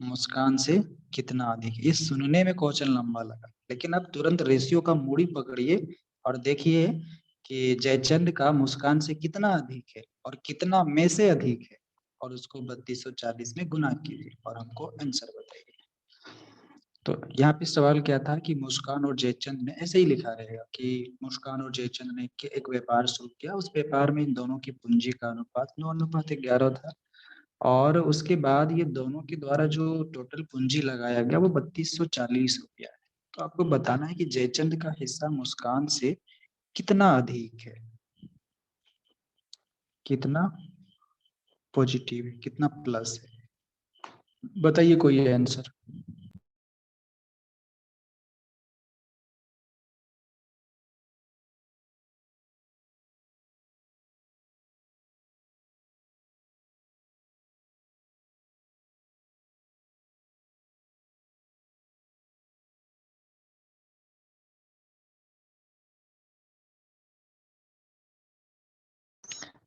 मुस्कान से कितना अधिक है। ये सुनने में क्वेश्चन लंबा लगा, लेकिन अब तुरंत रेशियो का मूड़ी पकड़िए और देखिए कि जयचंद का मुस्कान से कितना अधिक है और कितना में से अधिक है, और उसको 3240 में गुना कीजिए और हमको आंसर बताइए। तो यहाँ पे सवाल क्या था कि मुस्कान और जयचंद ने, ऐसे ही लिखा रहेगा कि मुस्कान और जयचंद ने एक व्यापार शुरू किया, उस व्यापार में इन दोनों की पूंजी का अनुपात 9:11 था, और उसके बाद ये दोनों के द्वारा जो टोटल पूंजी लगाया गया वो 3240 रुपया है। तो आपको बताना है कि जयचंद का हिस्सा मुस्कान से कितना अधिक है, कितना पॉजिटिव है, कितना प्लस है। बताइए कोई आंसर।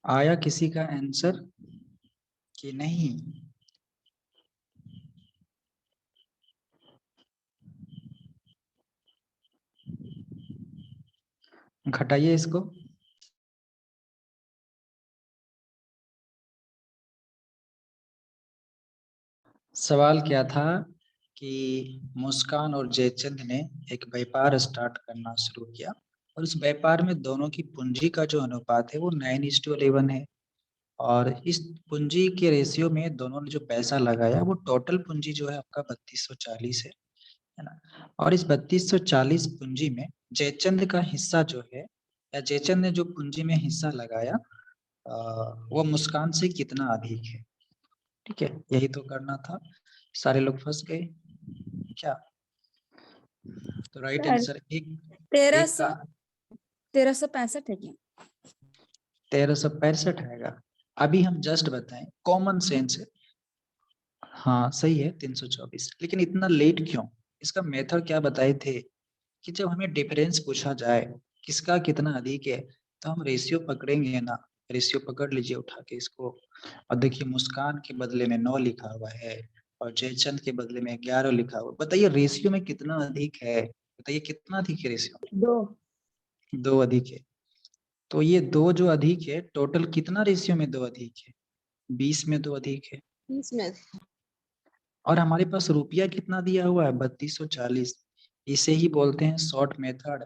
आया किसी का आंसर कि नहीं? घटाइए इसको। सवाल क्या था कि मुस्कान और जयचंद ने एक व्यापार स्टार्ट करना शुरू किया, और उस व्यापार में दोनों की पूंजी का जो अनुपात है वो 9:11 है, और इस पूंजी के रेशियो में दोनों ने जो पैसा लगाया वो टोटल पूंजी जो है आपका 3240 है ना। और इस 3240 पूंजी में जयचंद का हिस्सा जो है, या जयचंद ने जो पूंजी में हिस्सा लगाया वो मुस्कान से कितना अधिक है। ठीक है, यही तो करना था। सारे लोग फंस गए क्या? तो राइट सर, आंसर एक 1365 का 1365 है क्या? 1365 आएगा। अभी हम जस्ट बताएं, कॉमन सेंस है। हाँ सही है 324, लेकिन इतना लेट क्यों? इसका मेथड क्या बताए थे कि जब हमें डिफरेंस पूछा जाए किसका कितना अधिक है, तो हम रेशियो पकड़ेंगे ना। रेशियो पकड़ लीजिए उठा के इसको, और देखिए मुस्कान के बदले में 9 लिखा हुआ है और जयचंद के बदले में 11 लिखा हुआ। बताइए रेशियो में कितना अधिक है, बताइए कितना अधिक है रेशियो में? 2। 2 अधिक है। तो ये 2 जो अधिक है, टोटल कितना रेशियो में 2 अधिक है? 20 में 2 अधिक है। इसमें और हमारे पास रुपया कितना दिया हुआ है? 3240। इसे ही बोलते हैं शॉर्ट मेथड।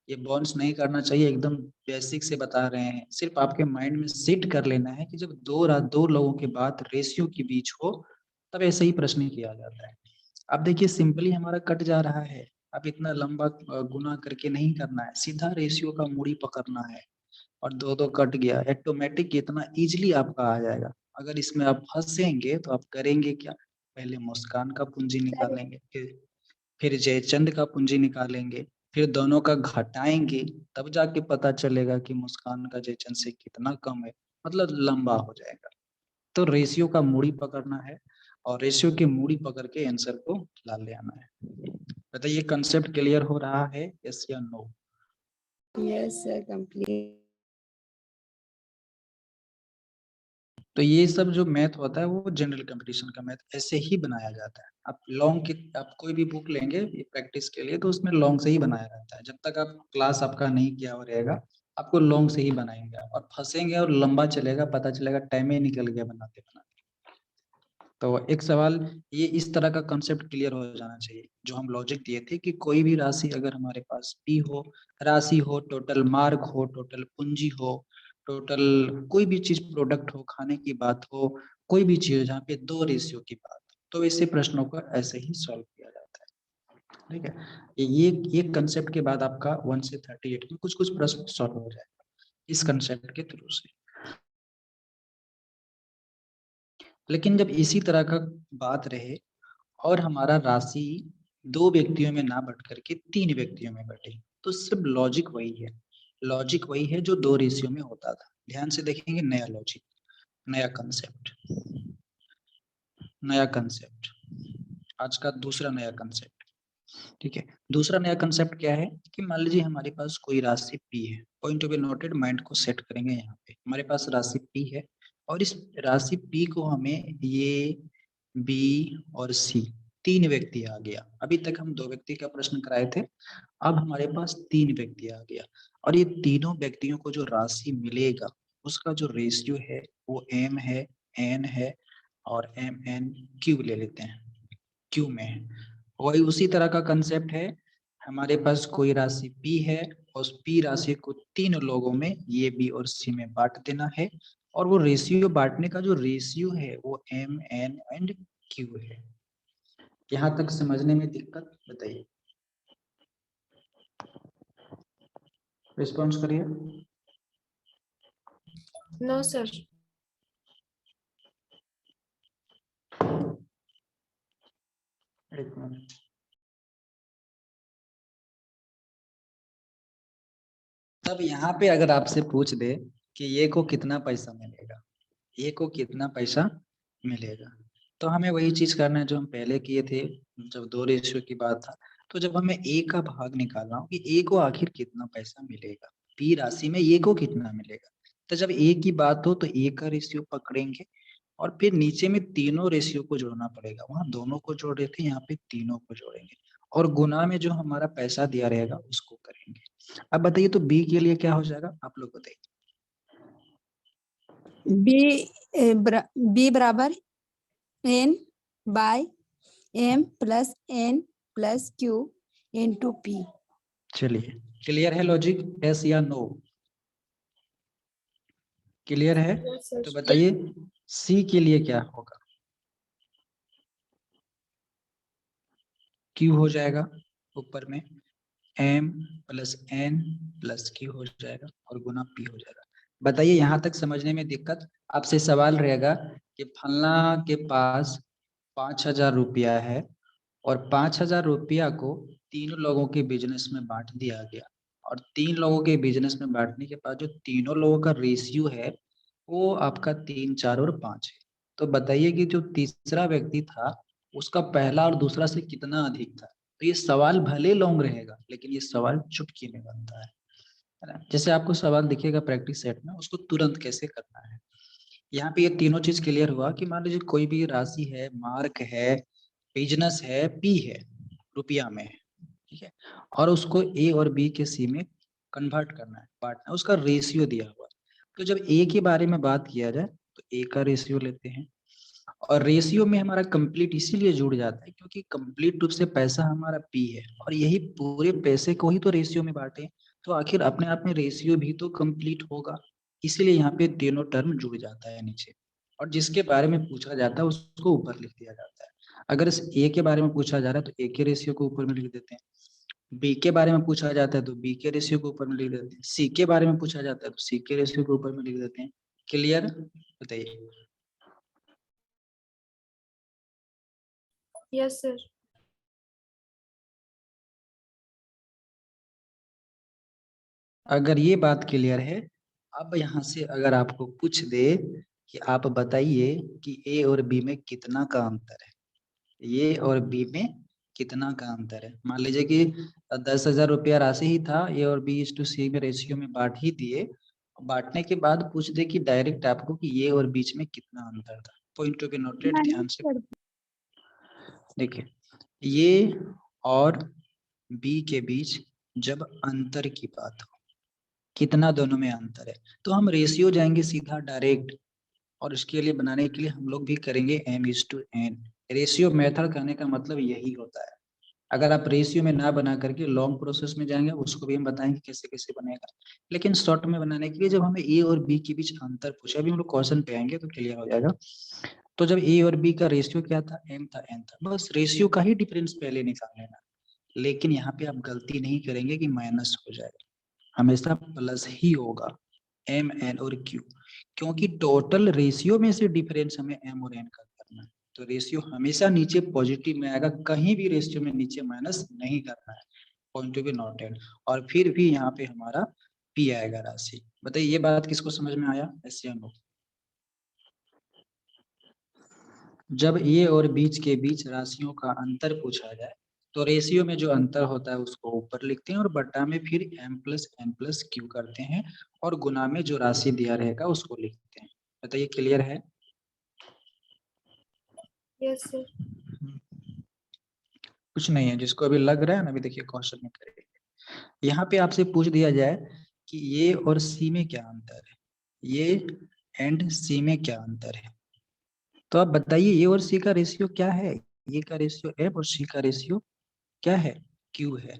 ये बॉन्ड्स नहीं करना चाहिए, एकदम बेसिक से बता रहे हैं। सिर्फ आपके माइंड में सेट कर लेना है कि जब दो लोगों के बात रेशियो के बीच हो, तब ऐसे ही प्रश्न किया जाता है। अब देखिए सिंपली हमारा कट जा रहा है। अब इतना लंबा गुना करके नहीं करना है, सीधा रेशियो का मूड़ी पकड़ना है, और 2 कट गया, ऑटोमेटिक इतना इजीली आपका आ जाएगा। अगर इसमें आप फंसेंगे तो आप करेंगे क्या? पहले मुस्कान का पूंजी निकालेंगे, फिर जयचंद का पूंजी निकालेंगे, फिर दोनों का घटाएंगे, तब जाके पता चलेगा कि मुस्कान का जयचंद से कितना कम है, मतलब लंबा हो जाएगा। तो रेशियो का मूड़ी पकड़ना है, और रेशियो की मूड़ी पकड़ के आंसर को ला ले आना है। बताइए कंसेप्ट क्लियर हो रहा है, यस या नो? Yes sir, complete. तो ये सब जो मैथ होता है वो जनरल कंपटीशन का मैथ ऐसे ही बनाया जाता है। आप लॉन्ग की, आप कोई भी बुक लेंगे प्रैक्टिस के लिए, तो उसमें लॉन्ग से ही बनाया रहता है। जब तक आप क्लास आपका नहीं किया हो रहेगा, आपको लॉन्ग से ही बनाएंगे, और फंसेंगे और लंबा चलेगा, पता चलेगा टाइम ही निकल गया बनाते बनाते। तो एक सवाल, ये इस तरह का कंसेप्ट क्लियर हो जाना चाहिए। जो हम लॉजिक दिए थे कि कोई भी राशि अगर हमारे पास पी हो, राशि हो, टोटल मार्क हो, टोटल पूंजी हो, टोटल कोई भी चीज प्रोडक्ट हो, खाने की बात हो, कोई भी चीज जहाँ पे 2 रेशियो की बात हो, तो ऐसे प्रश्नों को ऐसे ही सॉल्व किया जाता है। ठीक है, ये कंसेप्ट के बाद आपका 1 से 38 में कुछ कुछ प्रश्न सॉल्व हो जाएगा इस कंसेप्ट के थ्रू से। लेकिन जब इसी तरह का बात रहे और हमारा राशि 2 व्यक्तियों में ना बढ़ करके 3 व्यक्तियों में बटे, तो सिर्फ लॉजिक वही है। लॉजिक वही है जो 2 रेशियो में होता था। ध्यान से देखेंगे, नया लॉजिक, नया कंसेप्ट, नया कंसेप्ट, आज का दूसरा नया कंसेप्ट। ठीक है। दूसरा नया कंसेप्ट क्या है कि मान लीजिए हमारे पास कोई राशि पी है, point to be noted, mind को सेट करेंगे यहाँ पे। हमारे पास राशि पी है और इस राशि पी को हमें ए, बी और सी तीन व्यक्ति आ गया। अभी तक हम दो व्यक्ति का प्रश्न कराए थे, अब हमारे पास तीन व्यक्ति आ गया और ये तीनों व्यक्तियों को जो राशि मिलेगा उसका जो रेशियो है वो एम है, एन है और एम एन क्यू ले लेते हैं, क्यू में है। वही उसी तरह का कंसेप्ट है, हमारे पास कोई राशि पी है और उस पी राशि को तीन लोगों में ए, बी और सी में बांट देना है और वो रेशियो बांटने का जो रेशियो है वो एम एन एंड क्यू है। यहाँ तक समझने में दिक्कत बताइए, रिस्पॉन्स करिए। No sir. एक मिनट। तब यहाँ पे अगर आपसे पूछ दे कि ये को कितना पैसा मिलेगा, ये को कितना पैसा मिलेगा, तो हमें वही चीज करना है जो हम पहले किए थे जब दो रेशियो की बात था। तो जब हमें ए का भाग निकालना हो कि ए को आखिर कितना पैसा मिलेगा, पी राशि में ए को कितना मिलेगा, तो जब ए की बात हो तो ए का रेशियो पकड़ेंगे और फिर नीचे में तीनों रेशियो को जोड़ना पड़ेगा। वहां दोनों को जोड़ रहे थे, यहाँ पे तीनों को जोड़ेंगे और गुना में जो हमारा पैसा दिया रहेगा उसको करेंगे। अब बताइए तो बी के लिए क्या हो जाएगा, आप लोग बताइए। बी बराबर n by m plus n plus q into p. चलिए, क्लियर है लॉजिक, यस या नो? क्लियर है? Yes sir. तो बताइए सी के लिए क्या होगा। क्यू हो जाएगा ऊपर में m plus n plus q हो जाएगा और गुना पी हो जाएगा। बताइए यहाँ तक समझने में दिक्कत? आपसे सवाल रहेगा कि फलना के पास 5,000 रुपया है और 5,000 रुपया को तीन लोगों के बिजनेस में बांट दिया गया और तीन लोगों के बिजनेस में बांटने के बाद जो तीनों लोगों का रेशियो है वो आपका 3, 4 और 5 है। तो बताइए कि जो तीसरा व्यक्ति था उसका पहला और दूसरा से कितना अधिक था। तो ये सवाल भले लॉन्ग रहेगा लेकिन ये सवाल चुटकी में बनता है ना। जैसे आपको सवाल दिखेगा प्रैक्टिस सेट में, उसको तुरंत कैसे करना है। यहाँ पे ये तीनों चीज क्लियर हुआ कि मान लीजिए कोई भी राशि है, मार्क है, बिजनेस है, पी है, रुपया में है, ठीक है, और उसको ए और बी के सी में कन्वर्ट करना है, बांटना है, उसका रेशियो दिया हुआ है। तो जब ए के बारे में बात किया जाए तो ए का रेशियो लेते हैं और रेशियो में हमारा कंप्लीट इसीलिए जुड़ जाता है क्योंकि कंप्लीट रूप से पैसा हमारा पी है और यही पूरे पैसे को ही तो रेशियो में बांटे, तो आखिर अपने आप में रेशियो भी तो कंप्लीट होगा। इसीलिए यहाँ पे तीनों टर्म जुड़ जाता है नीचे और जिसके बारे में पूछा जाता है उसको ऊपर लिख दिया जाता है। अगर इस ए के बारे में पूछा जा रहा है तो ए के रेशियो को ऊपर में लिख देते हैं, बी के बारे में पूछा जाता है तो बी के रेशियो को ऊपर में लिख देते हैं, सी के बारे में पूछा जाता है तो सी के रेशियो को ऊपर में लिख देते हैं। क्लियर? बताइए। Yes sir. अगर ये बात क्लियर है, अब यहाँ से अगर आपको पूछ दे कि आप बताइए कि ए और बी में कितना का अंतर है, ए और बी में कितना का अंतर है। मान लीजिए कि 10,000 रुपया राशि ही था, ए और बी इस टू सी में रेशियो में बांट ही दिए, बांटने के बाद पूछ दे कि डायरेक्ट आपको कि ए और बीच में कितना अंतर था। पॉइंट टू बी नोटेड, ध्यान से देखिए, ये और बी के बीच जब अंतर की बात हो, कितना दोनों में अंतर है, तो हम रेशियो जाएंगे सीधा डायरेक्ट और उसके लिए बनाने के लिए हम लोग भी करेंगे m/n। रेशियो मेथड कहने का मतलब यही होता है। अगर आप रेशियो में ना बना करके लॉन्ग प्रोसेस में जाएंगे उसको भी हम बताएंगे कैसे कैसे बनेगा, लेकिन शॉर्ट में बनाने के लिए जब हमें ए और बी के बीच अंतर पूछा, अभी हम लोग क्वेश्चन पे आएंगे तो क्लियर हो जाएगा। तो जब ए और बी का रेशियो क्या था, m था, n था, बस रेशियो का ही डिफरेंस पहले निकाल लेना। लेकिन यहाँ पे आप गलती नहीं करेंगे कि माइनस हो जाएगा, हमेशा प्लस ही होगा, एम एन और क्यू, क्योंकि टोटल रेशियो में से डिफरेंस हमें एम और एन का करना है। तो रेशियो हमेशा नीचे पॉजिटिव में आएगा, कहीं भी रेशियो में नीचे माइनस नहीं करना है। Point to be noted. और फिर भी यहाँ पे हमारा पी आएगा राशि। बताइए ये बात किसको समझ में आया, ऐसे या नो? जब ए और बीच के बीच राशियों का अंतर पूछा जाए तो रेशियो में जो अंतर होता है उसको ऊपर लिखते हैं और बटा में फिर m+n+q करते हैं और गुना में जो राशि दिया रहेगा उसको लिखते हैं। बताइए क्लियर है? Yes sir. कुछ नहीं है, जिसको अभी लग रहा है ना, अभी देखिए क्वेश्चन में करेंगे। यहाँ पे आपसे पूछ दिया जाए कि ये और सी में क्या अंतर है, ये एंड सी में क्या अंतर है, तो आप बताइए ए और सी का रेशियो क्या है? ए का रेशियो एम और सी का रेशियो क्या है? क्यू है।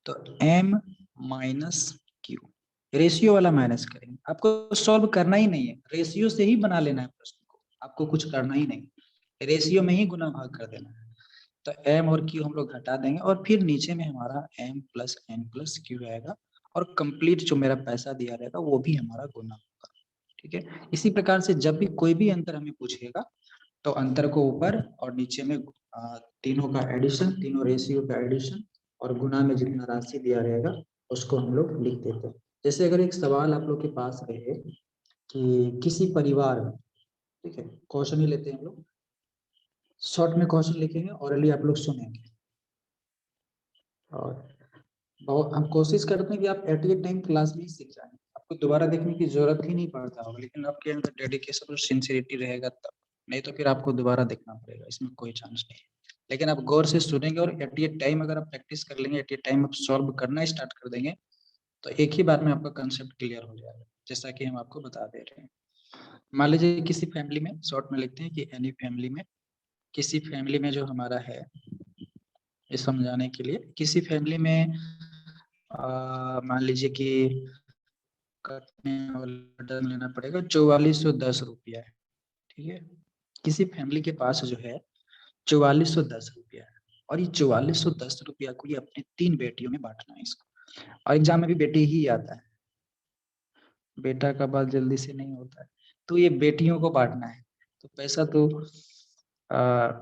तो m माइनस क्यू, रेशियो वाला माइनस करेंगे। आपको सॉल्व करना ही नहीं है, रेशियो से ही बना लेना है प्रश्न को, आपको कुछ करना ही नहीं, रेशियो में ही गुना भाग कर देना है। तो m और q हम लोग घटा देंगे और फिर नीचे में हमारा m+n+q आएगा और कंप्लीट जो मेरा पैसा दिया रहेगा वो भी हमारा गुना होगा। ठीक है, इसी प्रकार से जब भी कोई भी अंतर हमें पूछेगा तो अंतर को ऊपर और नीचे में तीनों का एडिशन, तीनों रेशियो का एडिशन और गुना में जितना राशि दिया रहेगा उसको हम लोग लिख देते हैं। जैसे अगर एक सवाल आप लोग के पास रहे कि किसी परिवार में, ठीक है, क्वेश्चन ही लेते हैं हम लोग, शॉर्ट में क्वेश्चन लिखेंगे, ऑरली आप लोग सुनेंगे और बहुत हम कोशिश करते हैं कि आप एट ए टाइम क्लास में ही सीख जाएं, आपको दोबारा देखने की जरूरत ही नहीं पड़ता होगा, लेकिन आपके अंदर डेडिकेशन और सिंसियरिटी रहेगा तब, नहीं तो फिर आपको दोबारा देखना पड़ेगा, इसमें कोई चांस नहीं है। लेकिन आप गौर से सुनेंगे और एट ए टाइम अगर आप प्रैक्टिस कर लेंगे, एट ए टाइम आप सॉल्व करना स्टार्ट कर देंगे तो एक ही बार में आपका कंसेप्ट क्लियर हो जाएगा, जैसा कि हम आपको बता दे रहे हैं। मान लीजिए किसी फैमिली में, शॉर्ट में लिखते हैं कि एनी फैमिली में, किसी फैमिली में जो हमारा है, ये समझाने के लिए, किसी फैमिली में मान लीजिए कि कटने वाला टर्म लेना पड़ेगा, 4410 रुपया है। ठीक है, किसी फैमिली के पास जो है 4410 रुपया है और ये 4410 रुपया को ये अपने 3 बेटियों में बांटना है इसको, और एग्जाम में भी बेटी ही आता है, बेटा का बात जल्दी से नहीं होता है, तो ये बेटियों को बांटना है। तो पैसा तो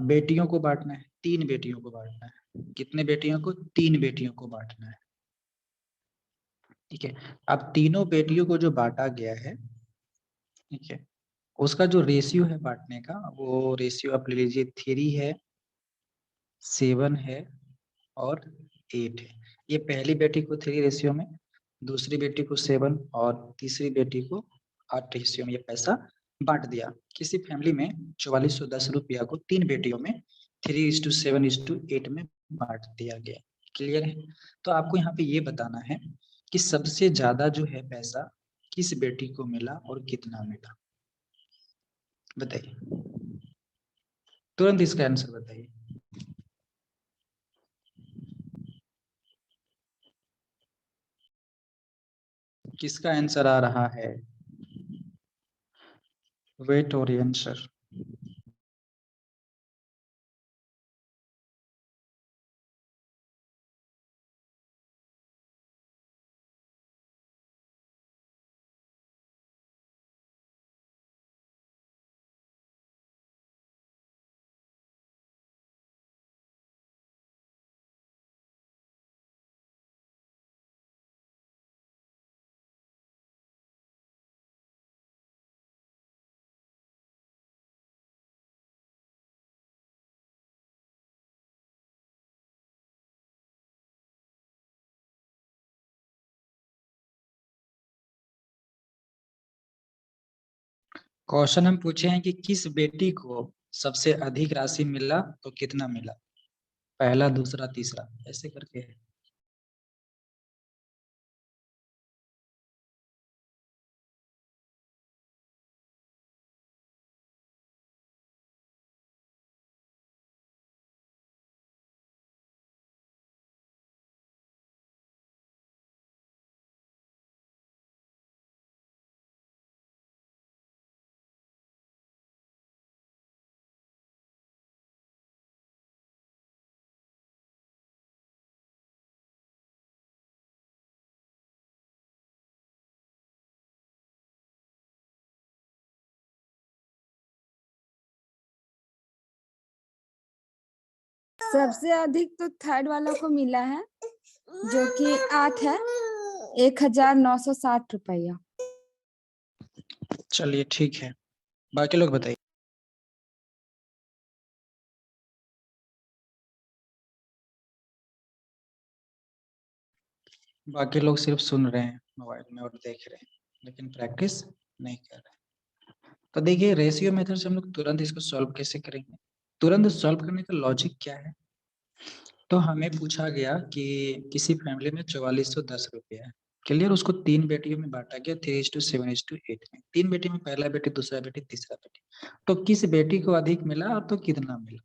बेटियों को बांटना है, 3 बेटियों को बांटना है। कितने बेटियों को? 3 बेटियों को बांटना है। ठीक है, अब तीनों बेटियों को जो बांटा गया है, ठीक है, उसका जो रेशियो है बांटने का, वो रेशियो आप ले लीजिए 3 है, 7 है और 8 है। ये पहली बेटी को 3 रेशियो में, दूसरी बेटी को 7 और तीसरी बेटी को 8 रेशियो में ये पैसा बांट दिया। किसी फैमिली में 4410 रुपया को 3 बेटियों में 3:7:8 में बांट दिया गया। क्लियर है? तो आपको यहाँ पे ये बताना है कि सबसे ज्यादा जो है पैसा किस बेटी को मिला और कितना मिला, बताइए, तुरंत इसका आंसर बताइए। किसका आंसर आ रहा है? वेट और आंसर। क्वेश्चन हम पूछे हैं कि किस बेटी को सबसे अधिक राशि मिला तो कितना मिला, पहला, दूसरा, तीसरा, ऐसे करके है। सबसे अधिक तो थर्ड वाला को मिला है जो कि 8 है, 1960 रुपया। चलिए ठीक है, बाकी लोग बताइए। बाकी लोग सिर्फ सुन रहे हैं मोबाइल में और देख रहे हैं, लेकिन प्रैक्टिस नहीं कर रहे हैं। तो देखिए रेशियो मेथड से हम लोग तुरंत इसको सॉल्व कैसे करेंगे। तुरंत सॉल्व करने का लॉजिक क्या है, तो हमें पूछा गया कि किसी फैमिली में 4410 रुपया है। क्लियर, उसको 3 बेटियों में बांटा गया 3:7:8 में। 3 बेटी में पहला बेटी, दूसरा बेटी, तीसरा बेटी। तो किस बेटी को अधिक मिला और तो कितना मिला,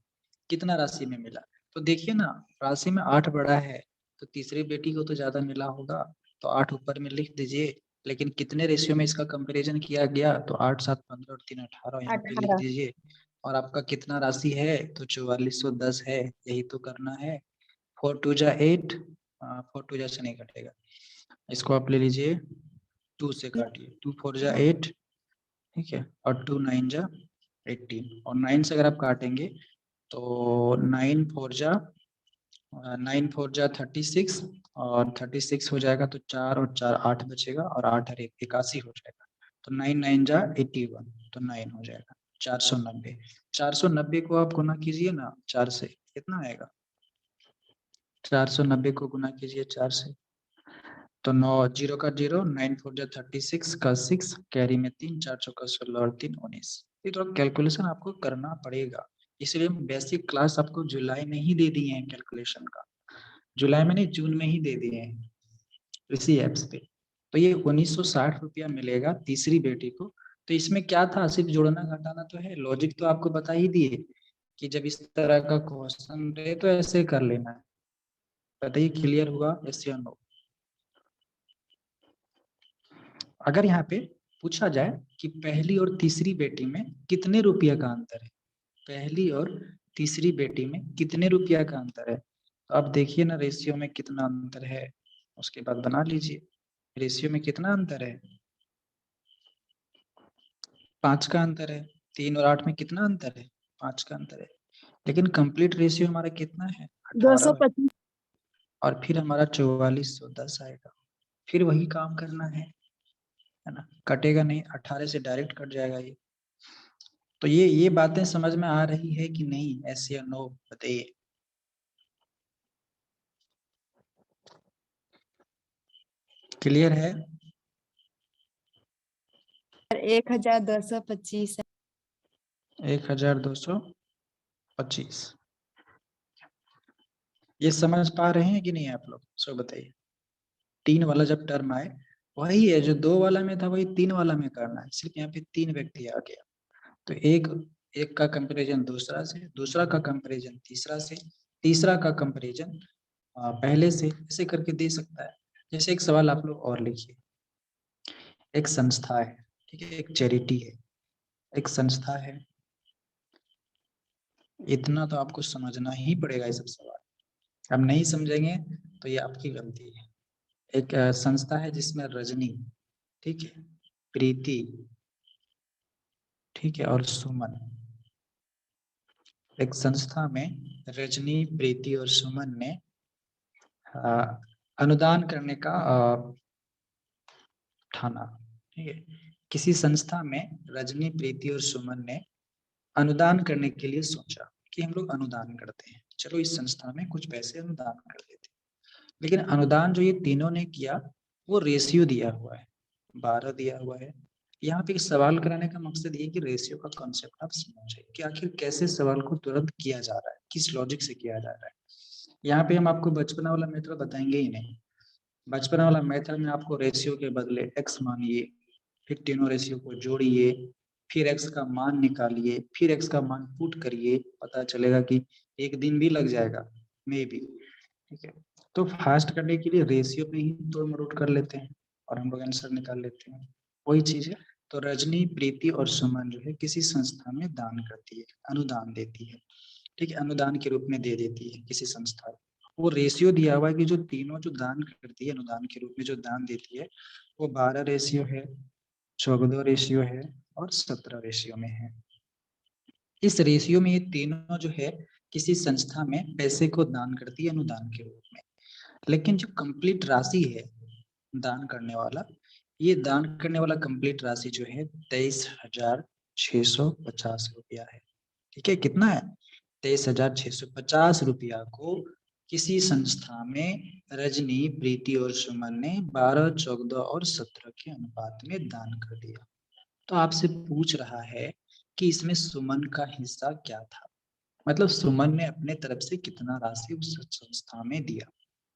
कितना राशि में मिला। तो देखिए ना, राशि में 8 बड़ा है, तो तीसरी बेटी को तो ज्यादा मिला होगा, तो 8 ऊपर में लिख दीजिए। लेकिन कितने रेशियो में इसका कंपैरिजन किया गया, तो 8 7 15 और 3 18 यहाँ पे लिख 18। दीजिए। और आपका कितना राशि है, तो 4410 है, यही तो करना है। 4 2 जा 8, 4 2 जा से नहीं कटेगा, इसको आप ले लीजिए 2 से काटिए, 2 4 जा 8, ठीक है, और 2 9 जा 18, और 9 से अगर आप काटेंगे तो 9 4 जा 36, और 36 हो जाएगा तो 4 और 4 8 बचेगा, और 8 और 1 81 हो जाएगा। तो 9 9 जा 81, तो 9 हो जाएगा 490। 490 को आप गुना कीजिए ना 4 से, कितना आएगा, 490 को गुना कीजिए 4 से, तो 9 0 का 0, 9 4 जा 36 का 6, कैरी में 3, 4 चौका 16 और 3 19। ये थोड़ा कैलकुलेशन आपको करना पड़ेगा, इसलिए बेसिक क्लास आपको जुलाई में ही दे दिए हैं कैलकुलेशन का, जुलाई में नहीं जून में ही दे दिए हैं इसी एप्स पे। तो ये 1960 रुपया मिलेगा तीसरी बेटी को। तो इसमें क्या था, सिर्फ जोड़ना घटाना तो है, लॉजिक तो आपको बता ही दिए कि जब इस तरह का क्वेश्चन रहे तो ऐसे कर लेना है। बताइए क्लियर हुआ, यस या नो। अगर यहाँ पे पूछा जाए कि पहली और तीसरी बेटी में कितने रुपया का अंतर है, पहली और तीसरी बेटी में कितने रुपया का अंतर है, तो आप देखिए ना रेशियो में कितना अंतर है, उसके बाद बना लीजिए। रेशियो में कितना अंतर है, 5 का अंतर है। 3 और 8 में कितना अंतर है, 5 का अंतर है। लेकिन कंप्लीट रेशियो हमारा कितना है, 18 है। 225। और फिर हमारा 4410 आएगा। फिर वही काम करना है ना, कटेगा नहीं, 18 से डायरेक्ट कट जाएगा ये। तो ये बातें समझ में आ रही है कि नहीं, यस या नो बताइए। क्लियर है, 1225 है। 1225। ये समझ पा रहे हैं कि नहीं आप लोग, सो बताइए। 3 वाला जब टर्म आए, वही है जो 2 वाला में था, वही 3 वाला में करना है, सिर्फ यहाँ पे 3 व्यक्ति आ गया। तो एक एक का कंपैरिजन दूसरा से, दूसरा का कंपैरिजन तीसरा से, तीसरा का कंपैरिजन पहले से, ऐसे करके दे सकता है। जैसे एक सवाल आप लोग और लिखिए, एक संस्था है, ठीक है, एक चैरिटी है, एक संस्था है, इतना तो आपको समझना ही पड़ेगा ये सब सवाल। अब नहीं समझेंगे तो ये आपकी गलती है। एक संस्था है जिसमें रजनी, ठीक है, प्रीति, ठीक है, और सुमन। एक संस्था में रजनी, प्रीति और सुमन ने अनुदान करने का ठाना, ठीक है। किसी संस्था में रजनी, प्रीति और सुमन ने अनुदान करने के लिए सोचा कि हम लोग अनुदान करते हैं, चलो इस संस्था में कुछ पैसे अनुदान कर देते हैं। लेकिन अनुदान जो ये तीनों ने किया वो रेशियो दिया हुआ है, 12 दिया हुआ है। यहाँ पे सवाल कराने का मकसद ये कि रेशियो का कॉन्सेप्ट आप समझिए कि आखिर कैसे सवाल को तुरंत किया जा रहा है, किस लॉजिक से किया जा रहा है। यहाँ पे हम आपको बचपना वाला मेथड बताएंगे ही नहीं। बचपना वाला मेथड में आपको रेशियो के बदले एक्स मानिए, फिर तीनों रेशियो को जोड़िए, फिर एक्स का मान निकालिए, फिर एक्स का मान पुट करिए, पता चलेगा कि एक दिन भी लग जाएगा मे बी, ठीक है। तो फास्ट करने के लिए रेशियो पे ही तोड़ मरोड़ कर लेते हैं और हम लोग आंसर निकाल लेते हैं, वही चीज है। तो रजनी, प्रीति और सुमन जो है किसी संस्था में दान करती है, अनुदान देती है, ठीक है, अनुदान के रूप में दे देती है किसी संस्था को। वो रेशियो दिया हुआ है कि जो तीनों जो दान करती है अनुदान के रूप में जो दान देती है, वो 12 रेशियो है, 14 रेशियो है और 17 रेशियो में है। इस रेशियो में ये तीनों जो है किसी संस्था में पैसे को दान करती है अनुदान के रूप में। लेकिन जो कंप्लीट राशि है दान करने वाला, ये दान करने वाला कंप्लीट राशि जो है 23,650 रुपया है, ठीक है। कितना है, 23,650 रुपया को किसी संस्था में रजनी, प्रीति और सुमन ने 12, 14 और 17 के अनुपात में दान कर दिया। तो आपसे पूछ रहा है कि इसमें सुमन का हिस्सा क्या था, मतलब सुमन ने अपने तरफ से कितना राशि उस संस्था में दिया।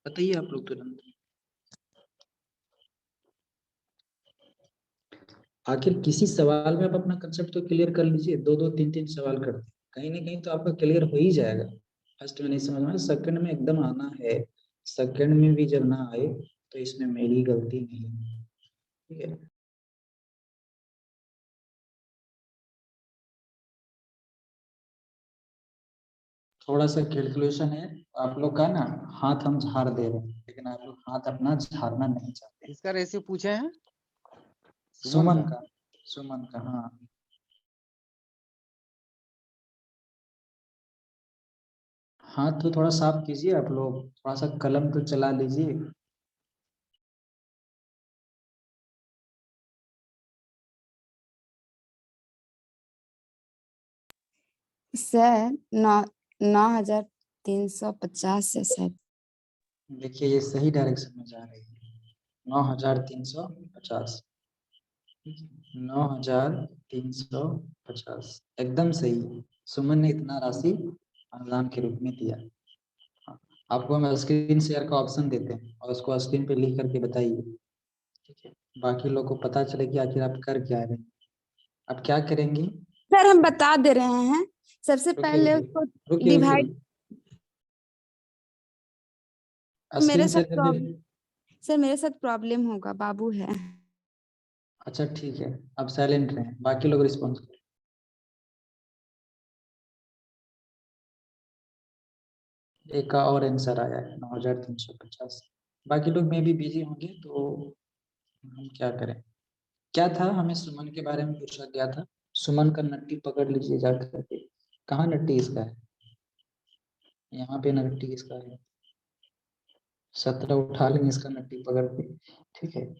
बताइए आप लोग तुरंत। आखिर किसी सवाल में आप अपना कंसेप्ट तो क्लियर कर लीजिए, 2-2, 3-3 सवाल करते हैं, कहीं ना कहीं तो आपका क्लियर हो ही जाएगा। फर्स्ट में नहीं समझ में, सेकंड में एकदम आना है। सेकंड में भी जब ना आए तो इसमें मेरी गलती नहीं है, ठीक है। थोड़ा सा कैलकुलेशन है आप लोग का ना, हाथ हम झाड़ दे रहे हैं लेकिन आप लोग हाथ अपना झाड़ना नहीं चाहते। इसका रेशियो पूछे हैं सुमन का, सुमन का, हाँ। हाथ तो थोड़ा साफ कीजिए आप लोग, थोड़ा सा कलम तो चला लीजिए। सर 9,350 है सर। देखिए ये सही डायरेक्शन में जा रही है, 9,350, 9,350 एकदम सही है। सुमन ने इतना राशि अनुदान के रूप में दिया। हाँ, आपको हम स्क्रीन शेयर का ऑप्शन देते हैं और उसको स्क्रीन पे लिख करके बताइए, ठीक है। बाकी लोग को पता चले कि आखिर आप कर क्या रहे हैं। आप क्या करेंगी? सर हम बता दे रहे हैं, सबसे रुकिए पहले रुकिए उसको रुकिए डिवाइड। रुकिए, मेरे स्क्रीन साथ शेयर करके। सर मेरे साथ प्रॉब्लम होगा, बाबू है। अच्छा ठीक है, आप साइलेंट रहें, बाकी लोग रिस्पॉन्स करें। एक का और आंसर आया है 9,350। बाकी लोग में भी बिजी होंगे तो हम क्या करें। क्या था, हमें सुमन के बारे में पूछा गया था। सुमन का नट्टी पकड़ लीजिए जा करके। कहाँ नट्टी इसका है? यहाँ पे नट्टी इसका है। 17 उठा लेंगे इसका नट्टी पकड़ के, ठीक है।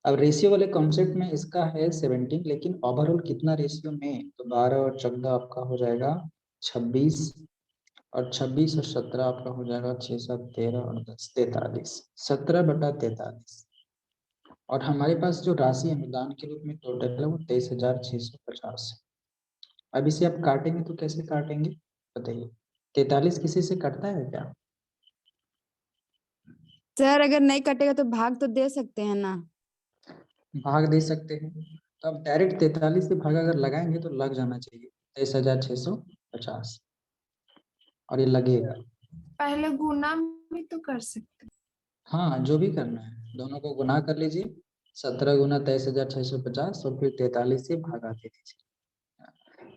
अब रेशियो वाले कॉन्सेप्ट में इसका है 17, लेकिन ओवरऑल कितना रेशियो में, तो 12 और 14 आपका हो जाएगा 26, और 26 और 17 आपका हो जाएगा 6, 7, 13 और 10, 43, 17/43। और हमारे पास जो राशि अनुदान के रूप में टोटल है वो 23,650 है। अब इसे आप काटेंगे तो कैसे काटेंगे बताइए? 43 किसी से कटता है क्या? सर अगर नहीं कटेगा तो भाग तो दे सकते हैं ना। भाग दे सकते हैं, तो अब डायरेक्ट 43 से भाग अगर लगाएंगे तो लग जाना चाहिए 23,650, और ये लगेगा। पहले गुना भी तो कर सकते। हाँ जो भी करना है, दोनों को गुना कर लीजिए, 17 गुना 23,650 और फिर 43 से भागा दे दीजिए,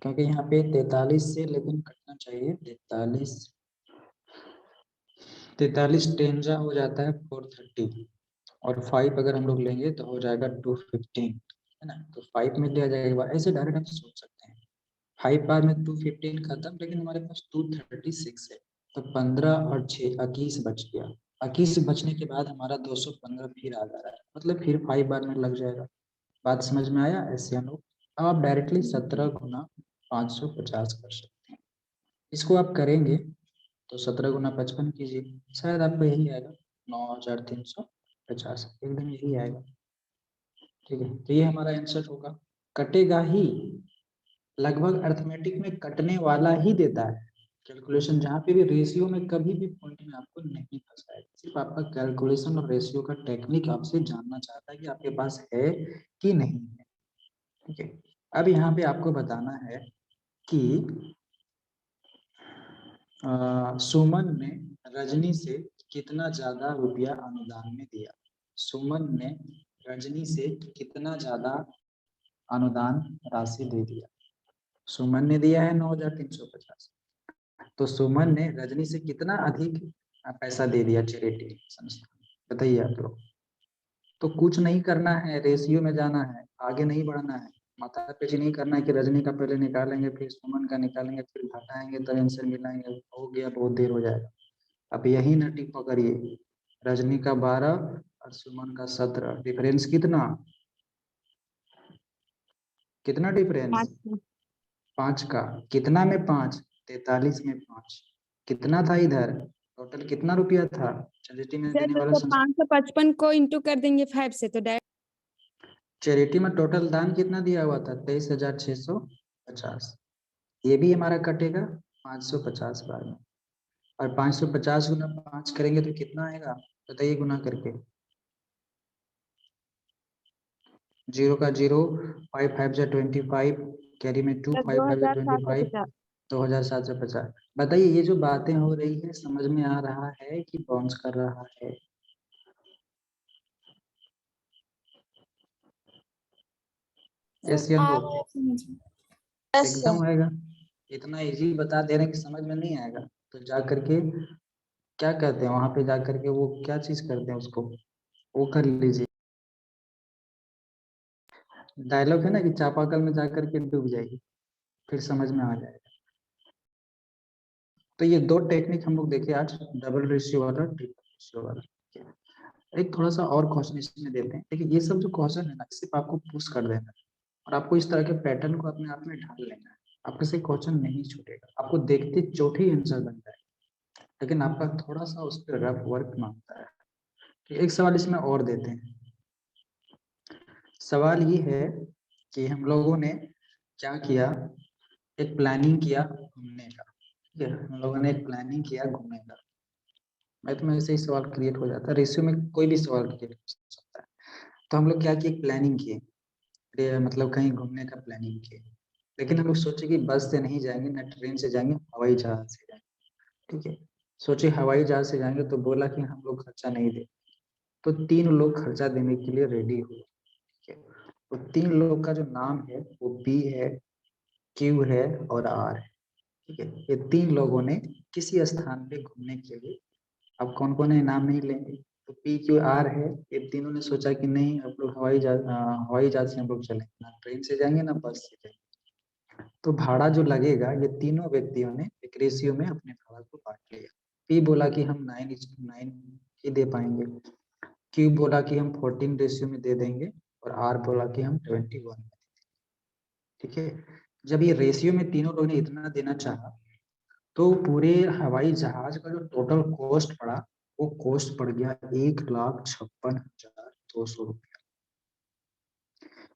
क्योंकि यहाँ पे 43 से लेकिन कटना चाहिए 43, 43 टेंजा हो जाता है 430, और 5 अगर हम लोग लेंगे तो हो जाएगा 215, है ना। तो 5 में लिया जाएगा, ऐसे डायरेक्ट हम सोच सकते हैं। 5 बार में 215 खत्म, लेकिन हमारे पास 236 है, तो 15 और 6 21 बच गया। 21 बचने के बाद हमारा 215 फिर आ जा रहा है, मतलब फिर 5 बार में लग जाएगा। बात समझ में आया? ऐसे हम लोग अब आप डायरेक्टली 17 गुना 550 कर सकते हैं। इसको आप करेंगे तो 17 गुना 55 कीजिए, शायद आपको यही आएगा 9,350, एकदम यही आएगा, ठीक है। तो ये हमारा आंसर होगा। कटेगा ही, लगभग अर्थमेटिक में कटने वाला ही देता है। कैलकुलेशन जहाँ पे भी रेशियो में कभी भी पॉइंट में आपको नहीं फंसाएगा, सिर्फ आपका कैलकुलेशन और रेशियो का टेक्निक आपसे जानना चाहता है कि आपके पास है कि नहीं है, ठीक है। अब यहाँ पे आपको बताना है कि सुमन ने रजनी से कितना ज्यादा रुपया अनुदान में दिया। सुमन ने रजनी से कितना ज्यादा अनुदान राशि दे दिया। सुमन ने दिया है 9,350, तो सुमन ने रजनी से कितना अधिक पैसा दे दिया चैरिटी संस्था, बताइए आप लोग। तो कुछ नहीं करना है, रेशियो में जाना है, आगे नहीं बढ़ना है, माथा पेची नहीं करना है कि रजनी का पहले निकालेंगे फिर सुमन का निकालेंगे फिर घटाएंगे तब आंसर मिलाएंगे, हो गया बहुत देर हो जाएगा। अब यही ना टिक पकड़िए, रजनी का 12 और सुमन का 17, डिफरेंस कितना, कितना डिफरेंस? 5 का, कितना में 5? 43 में 5, कितना था इधर टोटल कल कितना रुपया था चैरिटी में सर देने वाला तो संस्था? 555 को इंटू कर देंगे 5 से तो चैरिटी में टोटल दान कितना दिया हुआ था? 23,650। ये भी हमारा कटेगा 550 बार में, और 550 गुना 5 करेंगे तो कितना आएगा बताइए गुना करके? 0 का 0, 5 5 जा 25, कैरी में 2, 5 5 जा 25, 2750। बताइए ये जो बातें हो रही है समझ में आ रहा है कि बाउंस कर रहा है? यस या आ नो? रहा है समझ में। यस एकदम आएगा। इतना इजी बता दे रहे हैं कि समझ में नहीं आएगा तो जा करके क्या कहते हैं वहां पे जा करके वो क्या चीज करते हैं उसको वो कर लीजिए। डायलॉग है ना कि चापाकल में जा करके डूब जाएगी, फिर समझ में आ जाएगा। तो ये दो टेक्निक हम लोग देखे आज, डबल रेशियो वाला, ट्रिपल रेशियो वाला। एक थोड़ा सा और क्वेश्चन इसमें देते हैं, लेकिन ये सब जो क्वेश्चन है ना सिर्फ आपको पुश कर देना है और आपको इस तरह के पैटर्न को अपने आप में ढाल लेना है। आपके से क्वेश्चन नहीं छूटेगा, आपको देखते चौथे ही आंसर बन जाएगा, लेकिन आपका थोड़ा सा उस पर रफ वर्क मांगता है। तो एक सवाल इसमें और देते हैं। सवाल ये है कि हम लोगों ने क्या किया, एक प्लानिंग किया घूमने का। ठीक है, हम लोगों ने एक प्लानिंग किया घूमने का। मैथ में ऐसे ही सवाल क्रिएट हो जाता है, रेशियो में कोई भी सवाल क्रिएट हो सकता है। तो हम लोग क्या किए, प्लानिंग किए, मतलब कहीं घूमने का प्लानिंग किए, लेकिन हम लोग सोचे कि बस से नहीं जाएंगे ना ट्रेन से जाएंगे, हवाई जहाज से जाएंगे। ठीक है, सोचे हवाई जहाज से जाएंगे तो बोला कि हम लोग खर्चा नहीं दे, तो 3 लोग खर्चा देने के लिए रेडी हुए। ठीक है, तो 3 लोग का जो नाम है वो पी है, क्यू है और आर है। ठीक है, ये 3 लोगों ने किसी स्थान पे घूमने के लिए, अब कौन कौन है नाम नहीं लेंगे, तो पी क्यू आर है, ये तीनों ने सोचा कि नहीं हम लोग हवाई जहाज से हम लोग चलेंगे, ना ट्रेन से जाएंगे ना बस से जाएंगे। तो भाड़ा जो लगेगा ये तीनों व्यक्तियों ने एक रेशियो में अपने भाड़ा को बांट लिया। पी बोला कि हम 9 ही दे पाएंगे, क्यू बोला कि हम 14 रेशियो में दे देंगे, और आर बोला कि हम 21 में। ठीक है, जब ये रेशियो में तीनों लोगों ने इतना देना चाहा तो पूरे हवाई जहाज का जो टोटल कॉस्ट पड़ा वो कॉस्ट पड़ गया 1,56,200 रुपया।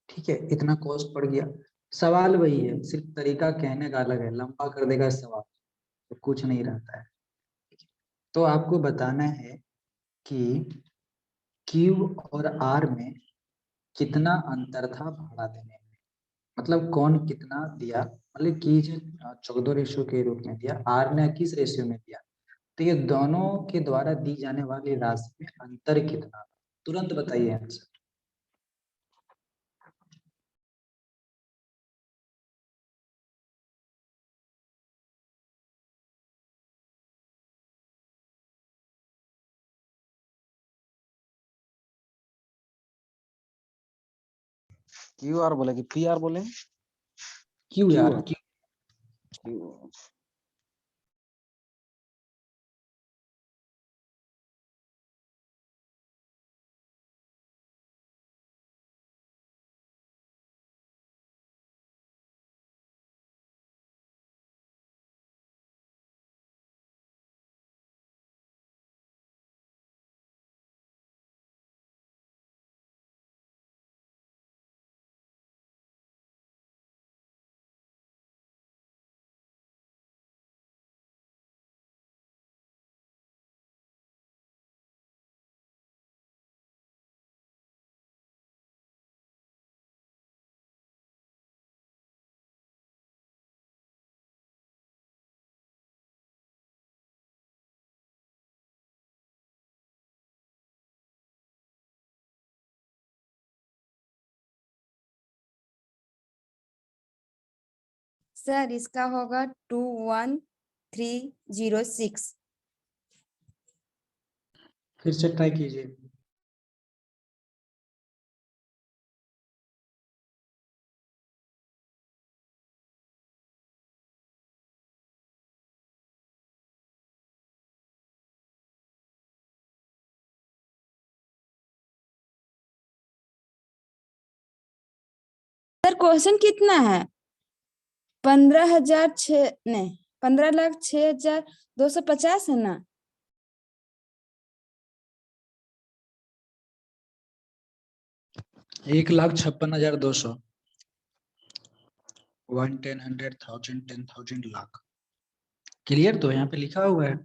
ठीक है, इतना कॉस्ट पड़ गया। सवाल वही है, सिर्फ तरीका कहने का अलग है, लंबा कर देगा सवाल तो कुछ नहीं रहता है। तो आपको बताना है कि क्यू और आर में कितना अंतर था भाड़ा देने में, मतलब कौन कितना दिया, मतलब की 14 रेशियो के रूप में दिया, आर ने किस रेशियो में दिया। तो ये दोनों के द्वारा दी जाने वाली राशि में अंतर कितना, तुरंत बताइए आंसर। क्यू आर बोले कि पी आर बोले? क्यों यार, क्यों? क्यू। सर इसका होगा 21306। फिर से ट्राई कीजिए। सर क्वेश्चन कितना है? 15,006 नहीं, 15,06,250 है ना? 1,56,200 1 10 100 1000 10,000 लाख। क्लियर? तो यहाँ पे लिखा हुआ है।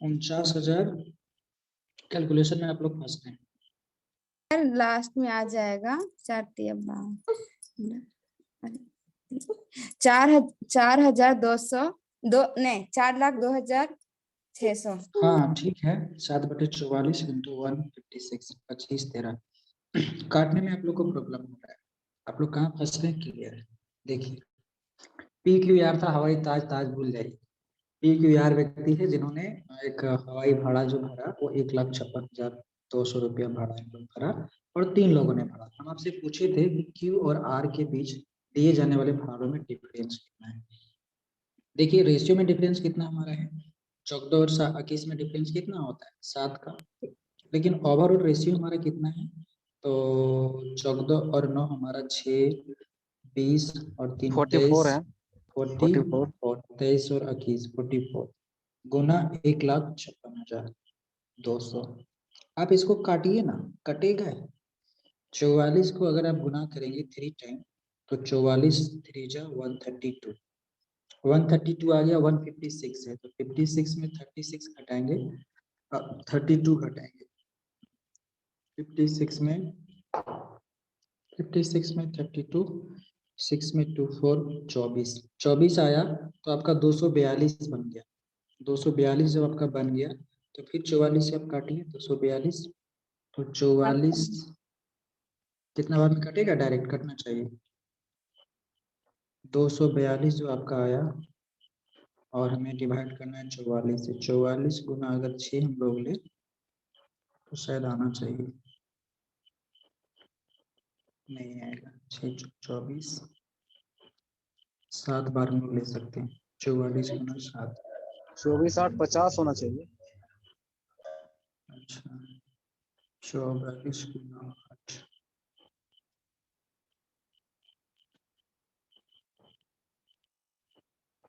उनचास हजार कैलकुलेशन में आप लोग फंसते हैं। लास्ट में आ जाएगा 4,200 नहीं 4,02,600। हाँ ठीक है, 7/44 इंटू 156 25 13। काटने में आप लोग को प्रॉब्लम हो रहा है, आप लोग कहाँ फंस रहे हैं? क्लियर है। देखिए PQR था हवाई ताज भूल जाइए। PQR व्यक्ति है जिन्होंने एक हवाई भाड़ा जो भरा वो 1,56,200 रुपया भाड़ा इन लोग भरा और 3 लोगों ने भरा। हम आपसे पूछे थे कि Q और R के बीच दिए जाने वाले भाड़ों में डिफरेंस कितना है। देखिए रेशियो में डिफरेंस कितना हमारा है, 14 और 21 में डिफरेंस कितना होता है 7 का, लेकिन ओवरऑल रेशियो हमारा कितना है, तो 14 और 9 हमारा 6, 20 और 3 44 है 40 44 और 23 और 21 44 गुना 1,56,200। आप इसको काटिए ना, कटेगा। 44 को अगर आप गुना करेंगे 3 टाइम तो 44 3 जा 132 132 आ गया, 156 है तो 56 में 36 घटाएंगे, 32 घटाएंगे 56 में 32 6 में 2 4 24 आया तो आपका 242 बन गया। 242 जब आपका बन गया तो फिर 44 से आप काटिए 242 तो 44 कितना बार में कटेगा, डायरेक्ट कटना चाहिए। 242 जो आपका आया और हमें डिवाइड करना है 44 से। 44 गुना अगर 6 हम लोग ले तो शायद आना चाहिए, नहीं आएगा। 6 24 7 बार में ले सकते हैं, 44 गुना 7। 24 8 50 होना चाहिए। अच्छा 44 गुना 8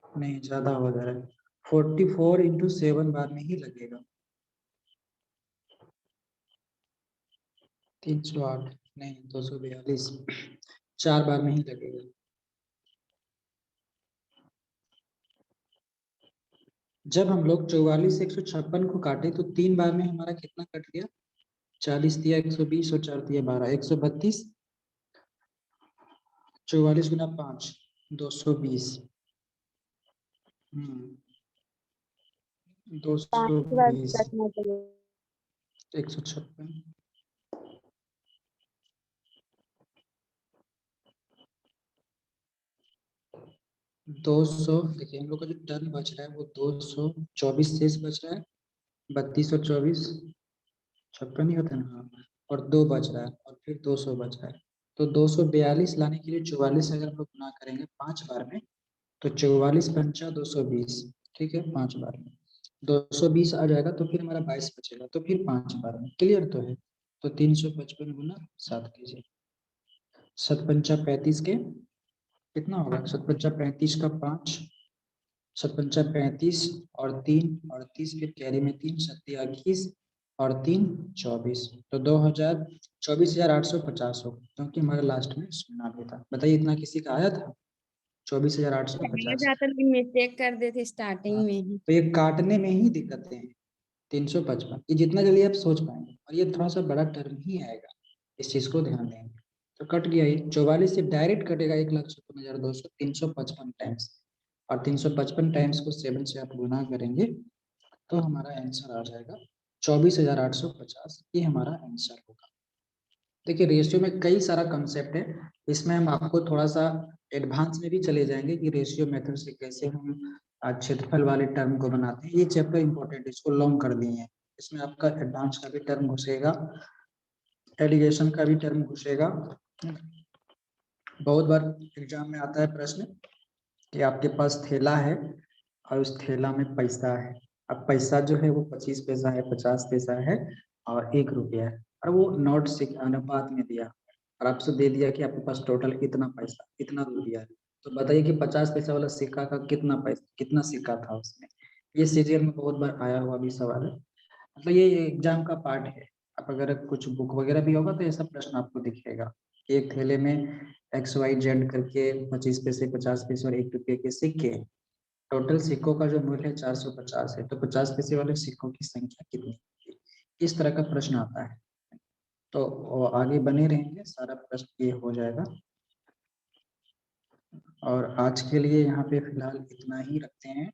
नहीं, ज्यादा हो जा रहा है। 44 इंटू 7 बार में ही लगेगा। 308 नहीं 242 4 बार में ही लगेगा। जब हम लोग 44 से 156 को काटे तो 3 बार में हमारा कितना कट गया, 40 दिया 120 और 4 दिया 12 132। 44 गुना 5 220 220 156 200। देखिए हम लोग का जो टर्म बच रहा है वो 224 शेष बच रहा है, 32 और 24 56 ही होता है ना, और 2 बच रहा है और फिर 200 बच रहा है। तो 242 लाने के लिए 44 अगर हम लोग गुना करेंगे 5 बार में तो 44 पंचा 220, ठीक है 5 बार में 220 आ जाएगा तो फिर हमारा 22 बचेगा तो फिर 5 बार में। क्लियर तो है? तो 355 गुना 7 कीजिए, 7 पंचा 35 के कितना होगा, 7 पंचा 35 का 5, 7 पंचा 35 और 3 और 30 फिर कैरी में 3 7 21 और 3 24 तो 24,850 हो, क्योंकि हमारे लास्ट में सुना भी था। बताइए इतना किसी का आया था? 24,850। मिस्टेक कर देते स्टार्टिंग में ही। तो ये काटने में ही दिक्कतें हैं। 355 ये जितना जल्दी आप सोच पाएंगे, और ये थोड़ा सा बड़ा टर्म ही आएगा, इस चीज को ध्यान देंगे। तो कट गया ये 44 से डायरेक्ट कटेगा 1,56,200 355 टाइम्स, और 355 टाइम्स को 7 से आप गुना करेंगे तो हमारा आंसर आ जाएगा 24,850। ये हमारा आंसर होगा। देखिए रेशियो में कई सारा कंसेप्ट है, इसमें हम आपको थोड़ा सा एडवांस में भी चले जाएंगे कि रेशियो मेथड से कैसे हम क्षेत्रफल वाले टर्म को बनाते हैं। ये चैप्टर इंपॉर्टेंट है, इसको लॉन्ग कर दिए हैं, इसमें आपका एडवांस का भी टर्म घुसेगा एलिगेशन का भी टर्म घुसेगा। बहुत बार एग्जाम में आता है प्रश्न कि आपके पास थैला है और उस थैला में पैसा है। अब पैसा जो है वो 25 पैसा है, 50 पैसा है और 1 रुपया है, और वो नोट से अनुपात में दिया और आपसे दे दिया कि आपके पास टोटल इतना पैसा, इतना रुपया है। तो बताइए कि 50 पैसा वाला सिक्का का कितना पैसा, कितना सिक्का था उसमें। ये सीरियल में बहुत बार आया हुआ भी सवाल है, मतलब ये एग्जाम का पार्ट है। आप अगर कुछ बुक वगैरह भी होगा तो ऐसा प्रश्न आपको दिखेगा कि एक थैले में XYZ करके 25 पैसे, 50 पैसे और 1 रुपये के सिक्के, टोटल सिक्कों का जो मूल्य है 450 है, तो 50 पैसे वाले सिक्कों की संख्या कितनी होगी, इस तरह का प्रश्न आता है। तो आगे बने रहेंगे, सारा प्रश्न ये हो जाएगा। और आज के लिए यहाँ पे फिलहाल इतना ही रखते हैं।